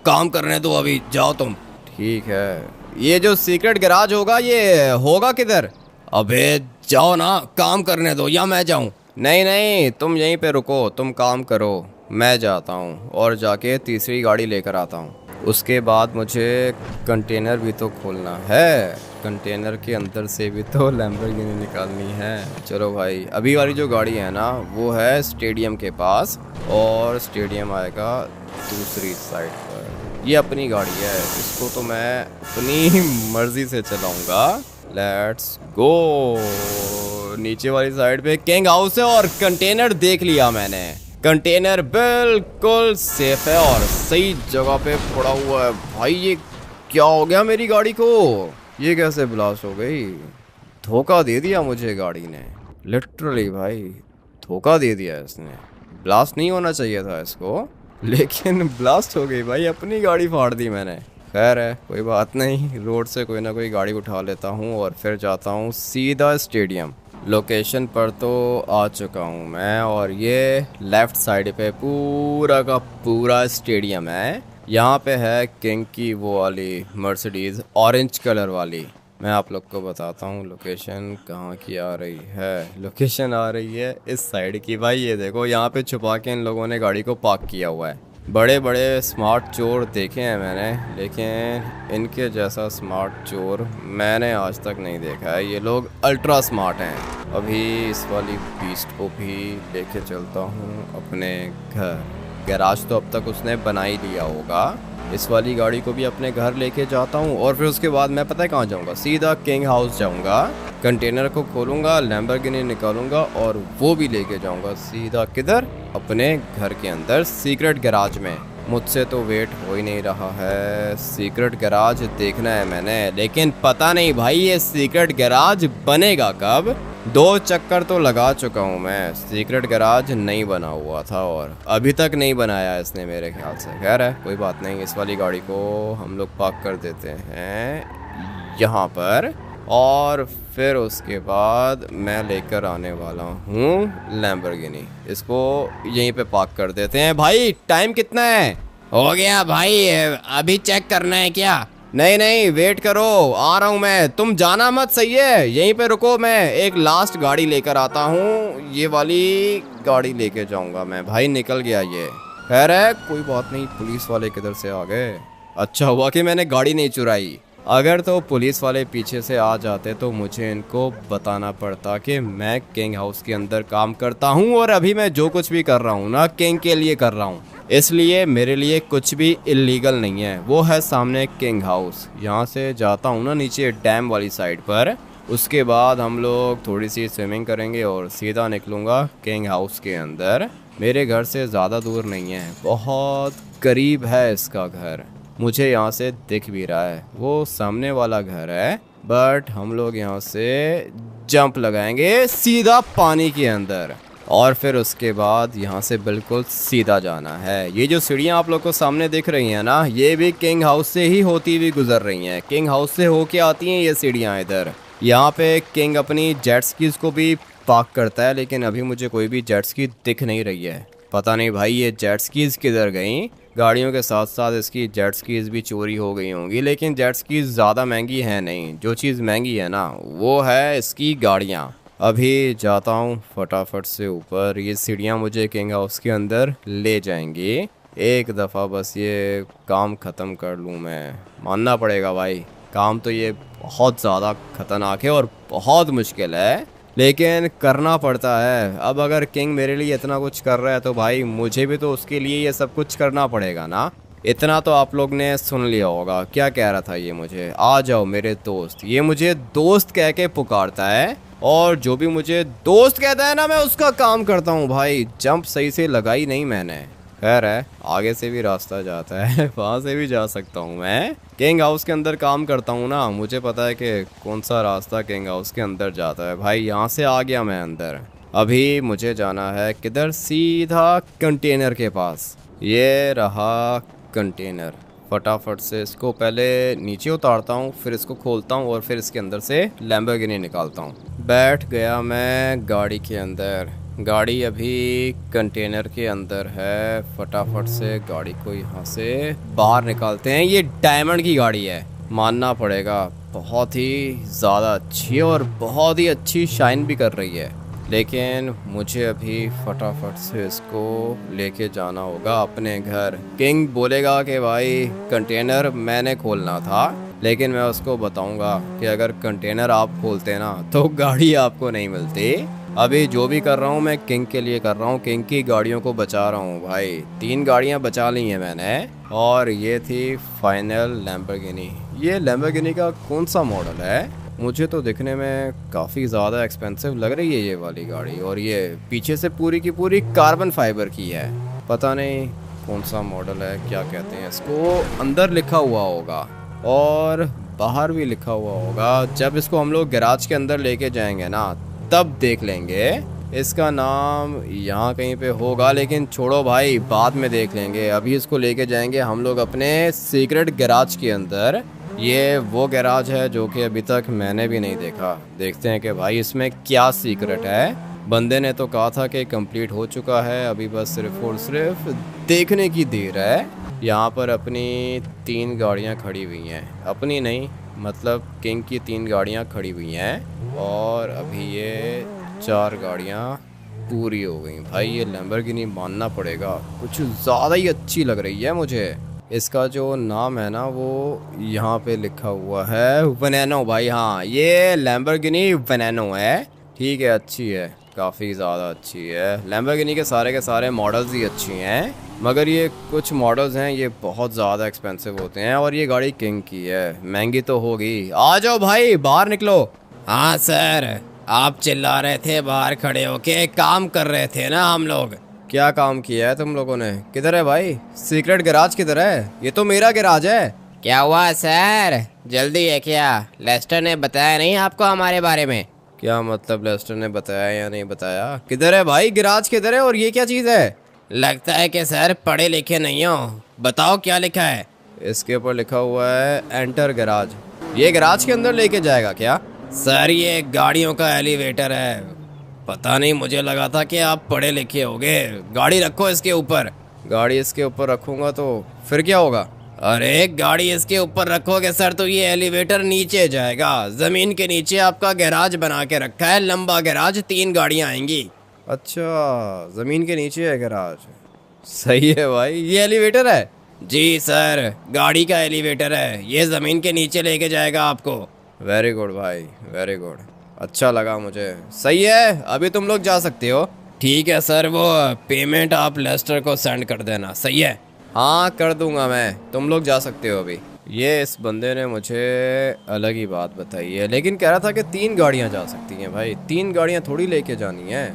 काम करने दो, अभी जाओ तुम। ठीक है, ये जो सीक्रेट गैराज होगा ये होगा किधर? अबे जाओ ना, काम करने दो, या मैं जाऊं? नहीं नहीं, तुम यहीं पे रुको, तुम काम करो, मैं जाता हूँ और जाके तीसरी गाड़ी लेकर आता हूँ। उसके बाद मुझे कंटेनर भी तो खोलना है, कंटेनर के अंदर से भी तो लैम्बोर्गिनी निकालनी है। चलो भाई, अभी वाली जो गाड़ी है ना वो है स्टेडियम के पास, और स्टेडियम आएगा दूसरी साइड पर। ये अपनी गाड़ी है, इसको तो मैं अपनी मर्जी से चलाऊंगा। Let's go. नीचे वाली साइड पे किंग हाउस है और कंटेनर देख लिया मैंने। कंटेनर बिल्कुल सेफ है और सही जगह पे पड़ा हुआ है। भाई ये क्या हो गया मेरी गाड़ी को? ये कैसे ब्लास्ट हो गई? धोखा दे दिया मुझे गाड़ी ने, लिटरली भाई धोखा दे दिया इसने। ब्लास्ट नहीं होना चाहिए था इसको, लेकिन ब्लास्ट हो गई भाई, अपनी गाड़ी फाड़ दी मैंने। खैर है, कोई बात नहीं, रोड से कोई ना कोई गाड़ी उठा लेता हूँ और फिर जाता हूँ सीधा स्टेडियम। लोकेशन पर तो आ चुका हूँ मैं, और ये लेफ़्ट साइड पे पूरा का पूरा स्टेडियम है। यहाँ पे है किंग की वो वाली मर्सिडीज़ ऑरेंज कलर वाली। मैं आप लोग को बताता हूँ लोकेशन कहाँ की आ रही है। लोकेशन आ रही है इस साइड की। भाई ये देखो, यहाँ पे छुपा के इन लोगों ने गाड़ी को पार्क किया हुआ है। बड़े बड़े स्मार्ट चोर देखे हैं मैंने, लेकिन इनके जैसा स्मार्ट चोर मैंने आज तक नहीं देखा है। ये लोग अल्ट्रा स्मार्ट हैं। अभी इस वाली बीस्ट को भी लेके चलता हूँ अपने घर। गैराज तो अब तक उसने बना ही लिया होगा। इस वाली गाड़ी को भी अपने घर लेके जाता हूँ और फिर उसके बाद मैं पता है कहाँ जाऊँगा, सीधा किंग हाउस जाऊँगा। कंटेनर को खोलूँगा, लैम्बोर्गिनी निकालूंगा और वो भी लेके जाऊँगा सीधा किधर, अपने घर के अंदर सीक्रेट गैराज में। मुझसे तो वेट हो ही नहीं रहा है, सीक्रेट गैराज देखना है मैंने। लेकिन पता नहीं भाई ये सीक्रेट गैराज बनेगा कब, 2 चक्कर तो लगा चुका हूँ मैं। सीक्रेट गैराज नहीं बना हुआ था और अभी तक नहीं बनाया इसने मेरे ख्याल से। खैर है, कोई बात नहीं। इस वाली गाड़ी को हम लोग पार्क कर देते हैं यहाँ पर, और फिर उसके बाद मैं लेकर आने वाला हूँ लैम्बोर्गिनी। इसको यहीं पे पार्क कर देते हैं। भाई टाइम कितना है? हो गया भाई, अभी चेक करना है क्या? नहीं नहीं, वेट करो, आ रहा हूँ मैं। तुम जाना मत, सही है? यहीं पे रुको, मैं एक लास्ट गाड़ी लेकर आता हूँ। ये वाली गाड़ी लेके जाऊंगा मैं। भाई निकल गया ये। खैर है, कोई बात नहीं। पुलिस वाले किधर से आ गए? अच्छा हुआ कि मैंने गाड़ी नहीं चुराई। अगर तो पुलिस वाले पीछे से आ जाते तो मुझे इनको बताना पड़ता कि मैं किंग हाउस के अंदर काम करता हूँ, और अभी मैं जो कुछ भी कर रहा हूँ ना, किंग के लिए कर रहा हूँ। इसलिए मेरे लिए कुछ भी इलीगल नहीं है। वो है सामने किंग हाउस। यहाँ से जाता हूँ ना नीचे डैम वाली साइड पर। उसके बाद हम लोग थोड़ी सी स्विमिंग करेंगे और सीधा निकलूँगा किंग हाउस के अंदर। मेरे घर से ज़्यादा दूर नहीं है, बहुत करीब है इसका घर। मुझे यहाँ से दिख भी रहा है, वो सामने वाला घर है। बट हम लोग यहाँ से जंप लगाएंगे सीधा पानी के अंदर, और फिर उसके बाद यहाँ से बिल्कुल सीधा जाना है। ये जो सीढ़ियाँ आप लोग को सामने दिख रही हैं ना, ये भी किंग हाउस से ही होती हुई गुजर रही हैं। किंग हाउस से होके आती हैं ये सीढ़ियाँ इधर। यहाँ पे किंग अपनी जेट स्कीज को भी पार्क करता है, लेकिन अभी मुझे कोई भी जेट स्की दिख नहीं रही है। पता नहीं भाई ये जेट स्कीज किधर गई। गाड़ियों के साथ साथ इसकी जेट स्कीज भी चोरी हो गई होंगी, लेकिन जेट स्कीज ज़्यादा महंगी है नहीं। जो चीज़ महंगी है ना, वो है इसकी गाड़ियाँ। अभी जाता हूँ फटाफट से ऊपर। ये सीढ़ियाँ मुझे किंग हाउस के अंदर ले जाएंगी। एक दफ़ा बस ये काम ख़त्म कर लूँ मैं। मानना पड़ेगा भाई, काम तो ये बहुत ज़्यादा ख़तरनाक है और बहुत मुश्किल है, लेकिन करना पड़ता है। अब अगर किंग मेरे लिए इतना कुछ कर रहा है तो भाई मुझे भी तो उसके लिए ये सब कुछ करना पड़ेगा ना। इतना तो आप लोग ने सुन लिया होगा। क्या कह रहा था ये मुझे? आ जाओ मेरे दोस्त। ये मुझे दोस्त कह के पुकारता है, और जो भी मुझे दोस्त कहता है ना, मैं उसका काम करता हूँ भाई। जंप सही से लगाई नहीं मैंने। खैर है, आगे से भी रास्ता जाता है, वहाँ से भी जा सकता हूँ मैं। किंग हाउस के अंदर काम करता हूँ ना, मुझे पता है कि कौन सा रास्ता किंग हाउस के अंदर जाता है। भाई यहाँ से आ गया मैं अंदर। अभी मुझे जाना है किधर? सीधा कंटेनर के पास। ये रहा कंटेनर। फटाफट से इसको पहले नीचे उतारता हूँ, फिर इसको खोलता हूँ और फिर इसके अंदर से लैम्बोर्गिनी निकालता हूँ। बैठ गया मैं गाड़ी के अंदर। गाड़ी अभी कंटेनर के अंदर है। फटाफट से गाड़ी को यहाँ से बाहर निकालते हैं। ये डायमंड की गाड़ी है, मानना पड़ेगा। बहुत ही ज़्यादा अच्छी है और बहुत ही अच्छी शाइन भी कर रही है। लेकिन मुझे अभी फटाफट से इसको लेके जाना होगा अपने घर। किंग बोलेगा कि भाई कंटेनर मैंने खोलना था, लेकिन मैं उसको बताऊंगा कि अगर कंटेनर आप खोलते ना तो गाड़ी आपको नहीं मिलती। अभी जो भी कर रहा हूँ मैं किंग के लिए कर रहा हूँ। किंग की गाड़ियों को बचा रहा हूँ भाई। 3 गाड़ियाँ बचा ली हैं मैंने, और ये थी फाइनल लैम्बोर्गिनी। ये लैम्बोर्गिनी का कौन सा मॉडल है? मुझे तो दिखने में काफ़ी ज़्यादा एक्सपेंसिव लग रही है ये वाली गाड़ी, और ये पीछे से पूरी की पूरी कार्बन फाइबर की है। पता नहीं कौन सा मॉडल है, क्या कहते हैं इसको। अंदर लिखा हुआ होगा और बाहर भी लिखा हुआ होगा। जब इसको हम लोग गैराज के अंदर लेके जाएंगे ना, तब देख लेंगे। इसका नाम यहाँ कहीं पे होगा, लेकिन छोड़ो भाई, बाद में देख लेंगे। अभी इसको लेके जाएंगे हम लोग अपने सीक्रेट गैराज के अंदर। ये वो गैराज है जो कि अभी तक मैंने भी नहीं देखा। देखते हैं कि भाई इसमें क्या सीक्रेट है। बंदे ने तो कहा था कि कंप्लीट हो चुका है, अभी बस सिर्फ और सिर्फ देखने की देर है। यहाँ पर अपनी 3 गाड़ियाँ खड़ी हुई हैं। अपनी नहीं, मतलब किंग की 3 गाड़ियाँ खड़ी हुई हैं, और अभी ये 4 गाड़ियाँ पूरी हो गई। भाई ये लैम्बोर्गिनी मानना पड़ेगा, कुछ ज़्यादा ही अच्छी लग रही है मुझे। इसका जो नाम है ना, वो यहाँ पे लिखा हुआ है वेनेनो। भाई हाँ, ये लैम्बोर्गिनी वेनेनो है। ठीक है, अच्छी है, काफ़ी ज़्यादा अच्छी है। लैम्बोर्गिनी के सारे मॉडल्स ही अच्छी हैं, मगर ये कुछ मॉडल्स हैं ये बहुत ज़्यादा एक्सपेंसिव होते हैं, और ये गाड़ी किंग की है, महंगी तो होगी। आ जाओ भाई, बाहर निकलो। हाँ सर, आप चिल्ला रहे थे बाहर खड़े होके, काम कर रहे थे ना हम लोग। क्या काम किया है तुम लोगों ने? किधर है भाई सीक्रेट गैराज? किधर है? ये तो मेरा गैराज है। क्या हुआ सर, जल्दी है क्या? लेस्टर ने बताया नहीं आपको हमारे बारे में? क्या मतलब, लेस्टर ने बताया या नहीं बताया? किधर है भाई गैराज, किधर है? और ये क्या चीज़ है? लगता है कि सर पढ़े लिखे नहीं हो। बताओ क्या लिखा है? इसके ऊपर लिखा हुआ है एंटर गैराज। ये गैराज के अंदर लेके जाएगा क्या? सर ये गाड़ियों का एलिवेटर है। पता नहीं, मुझे लगा था कि आप पढ़े लिखे होगे। गाड़ी रखो इसके ऊपर। गाड़ी इसके ऊपर रखूंगा तो फिर क्या होगा? अरे गाड़ी इसके ऊपर रखोगे सर तो ये एलिवेटर नीचे जाएगा। जमीन के नीचे आपका गैराज बना के रखा है, लंबा गैराज, 3 गाड़ियां आएंगी। अच्छा, ज़मीन के नीचे है गैराज। सही है भाई, ये एलिवेटर है? जी सर, गाड़ी का एलिवेटर है, ये जमीन के नीचे लेके जाएगा आपको। वेरी गुड भाई, वेरी गुड, अच्छा लगा मुझे। सही है, अभी तुम लोग जा सकते हो। ठीक है सर, वो पेमेंट आप लेस्टर को सेंड कर देना। सही है? हाँ कर दूंगा मैं, तुम लोग जा सकते हो अभी। ये इस बंदे ने मुझे अलग ही बात बताई है, लेकिन कह रहा था कि 3 गाड़ियाँ जा सकती हैं। भाई 3 गाड़ियाँ थोड़ी लेके जानी है,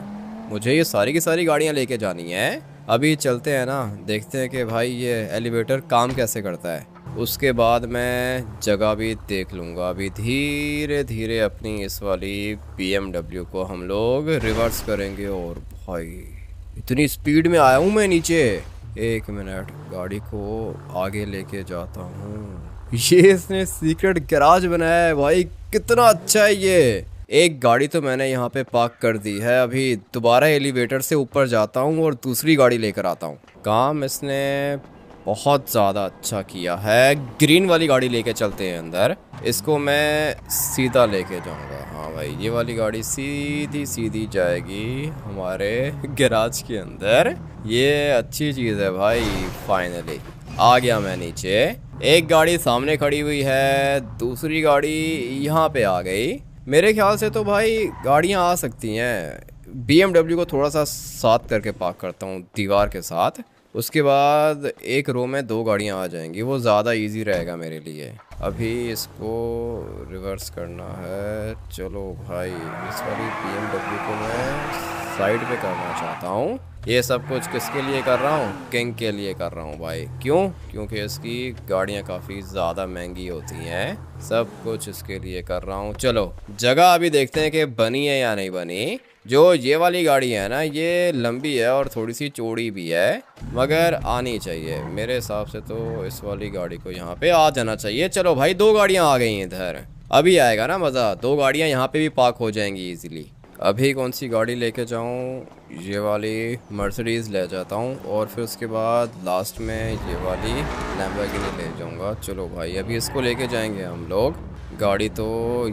मुझे ये सारी की सारी गाड़ियाँ लेके जानी है। अभी चलते हैं ना, देखते हैं कि भाई ये एलिवेटर काम कैसे करता है। उसके बाद मैं जगह भी देख लूँगा। अभी धीरे धीरे अपनी इस वाली BMW को हम लोग रिवर्स करेंगे। और भाई इतनी स्पीड में आया हूँ मैं नीचे। 1 मिनट, गाड़ी को आगे लेके जाता हूँ। ये इसने सीक्रेट गैराज बनाया है भाई, कितना अच्छा है ये। एक गाड़ी तो मैंने यहाँ पे पार्क कर दी है, अभी दोबारा एलिवेटर से ऊपर जाता हूँ और दूसरी गाड़ी लेकर आता हूँ। काम इसने बहुत ज़्यादा अच्छा किया है। ग्रीन वाली गाड़ी लेके चलते हैं अंदर, इसको मैं सीधा लेके जाऊँगा। हाँ भाई, ये वाली गाड़ी सीधी सीधी जाएगी हमारे गैराज के अंदर। ये अच्छी चीज़ है भाई। फाइनली आ गया मैं नीचे। एक गाड़ी सामने खड़ी हुई है, दूसरी गाड़ी यहाँ पे आ गई। मेरे ख्याल से तो भाई गाड़ियाँ आ सकती हैं। BMW को थोड़ा सा साथ करके पार्क करता हूँ दीवार के साथ, उसके बाद एक रो में 2 गाड़ियाँ आ जाएंगी, वो ज़्यादा इजी रहेगा मेरे लिए। अभी इसको रिवर्स करना है। चलो भाई, इस वाली BMW को मैं साइड पे करना चाहता हूँ। ये सब कुछ किसके लिए कर रहा हूँ? किंग के लिए कर रहा हूँ भाई। क्यों? क्योंकि इसकी गाड़ियाँ काफ़ी ज़्यादा महंगी होती हैं। सब कुछ इसके लिए कर रहा हूँ। चलो जगह अभी देखते हैं कि बनी है या नहीं बनी। जो ये वाली गाड़ी है ना, ये लंबी है और थोड़ी सी चौड़ी भी है, मगर आनी चाहिए मेरे हिसाब से। तो इस वाली गाड़ी को यहाँ पे आ जाना चाहिए। चलो भाई, 2 गाड़ियाँ आ गई हैं इधर, अभी आएगा ना मज़ा। 2 गाड़ियाँ यहाँ पे भी पार्क हो जाएंगी इजीली। अभी कौन सी गाड़ी लेके जाऊँ? ये वाली मर्सिडीज़ ले जाता हूँ और फिर उसके बाद लास्ट में ये वाली लैम्बोर्गिनी ले जाऊँगा। चलो भाई, अभी इसको लेके जाएंगे हम लोग। गाड़ी तो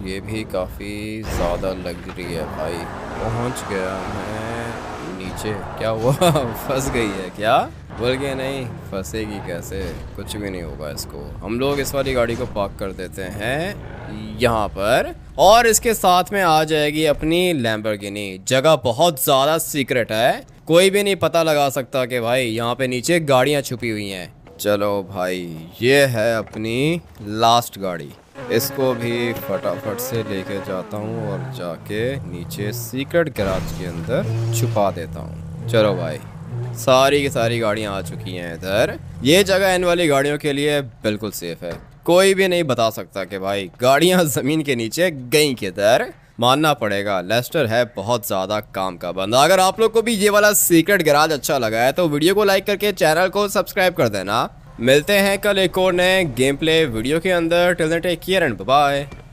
ये भी काफ़ी ज़्यादा लग्जरी है भाई। पहुँच गया मैं नीचे। क्या हुआ? फंस गई है क्या? बोल के नहीं, फंसेगी कैसे, कुछ भी नहीं होगा इसको। हम लोग इस वाली गाड़ी को पार्क कर देते हैं यहाँ पर, और इसके साथ में आ जाएगी अपनी लैम्बोर्गिनी। जगह बहुत ज़्यादा सीक्रेट है, कोई भी नहीं पता लगा सकता कि भाई यहाँ पे नीचे गाड़ियाँ छुपी हुई हैं। चलो भाई, ये है अपनी लास्ट गाड़ी, इसको भी फटाफट से लेके जाता हूँ और जाके नीचे सीक्रेट गैराज के अंदर छुपा देता हूँ। चलो भाई, सारी की सारी गाड़ियाँ आ चुकी हैं इधर। ये जगह इन वाली गाड़ियों के लिए बिल्कुल सेफ है, कोई भी नहीं बता सकता कि भाई गाड़ियाँ ज़मीन के नीचे गई किधर। मानना पड़ेगा, लेस्टर है बहुत ज़्यादा काम का बंदा। अगर आप लोग को भी ये वाला सीक्रेट गैराज अच्छा लगा है तो वीडियो को लाइक करके चैनल को सब्सक्राइब कर देना। मिलते हैं कल एक और नए गेम प्ले वीडियो के अंदर। Till then take care and bye bye.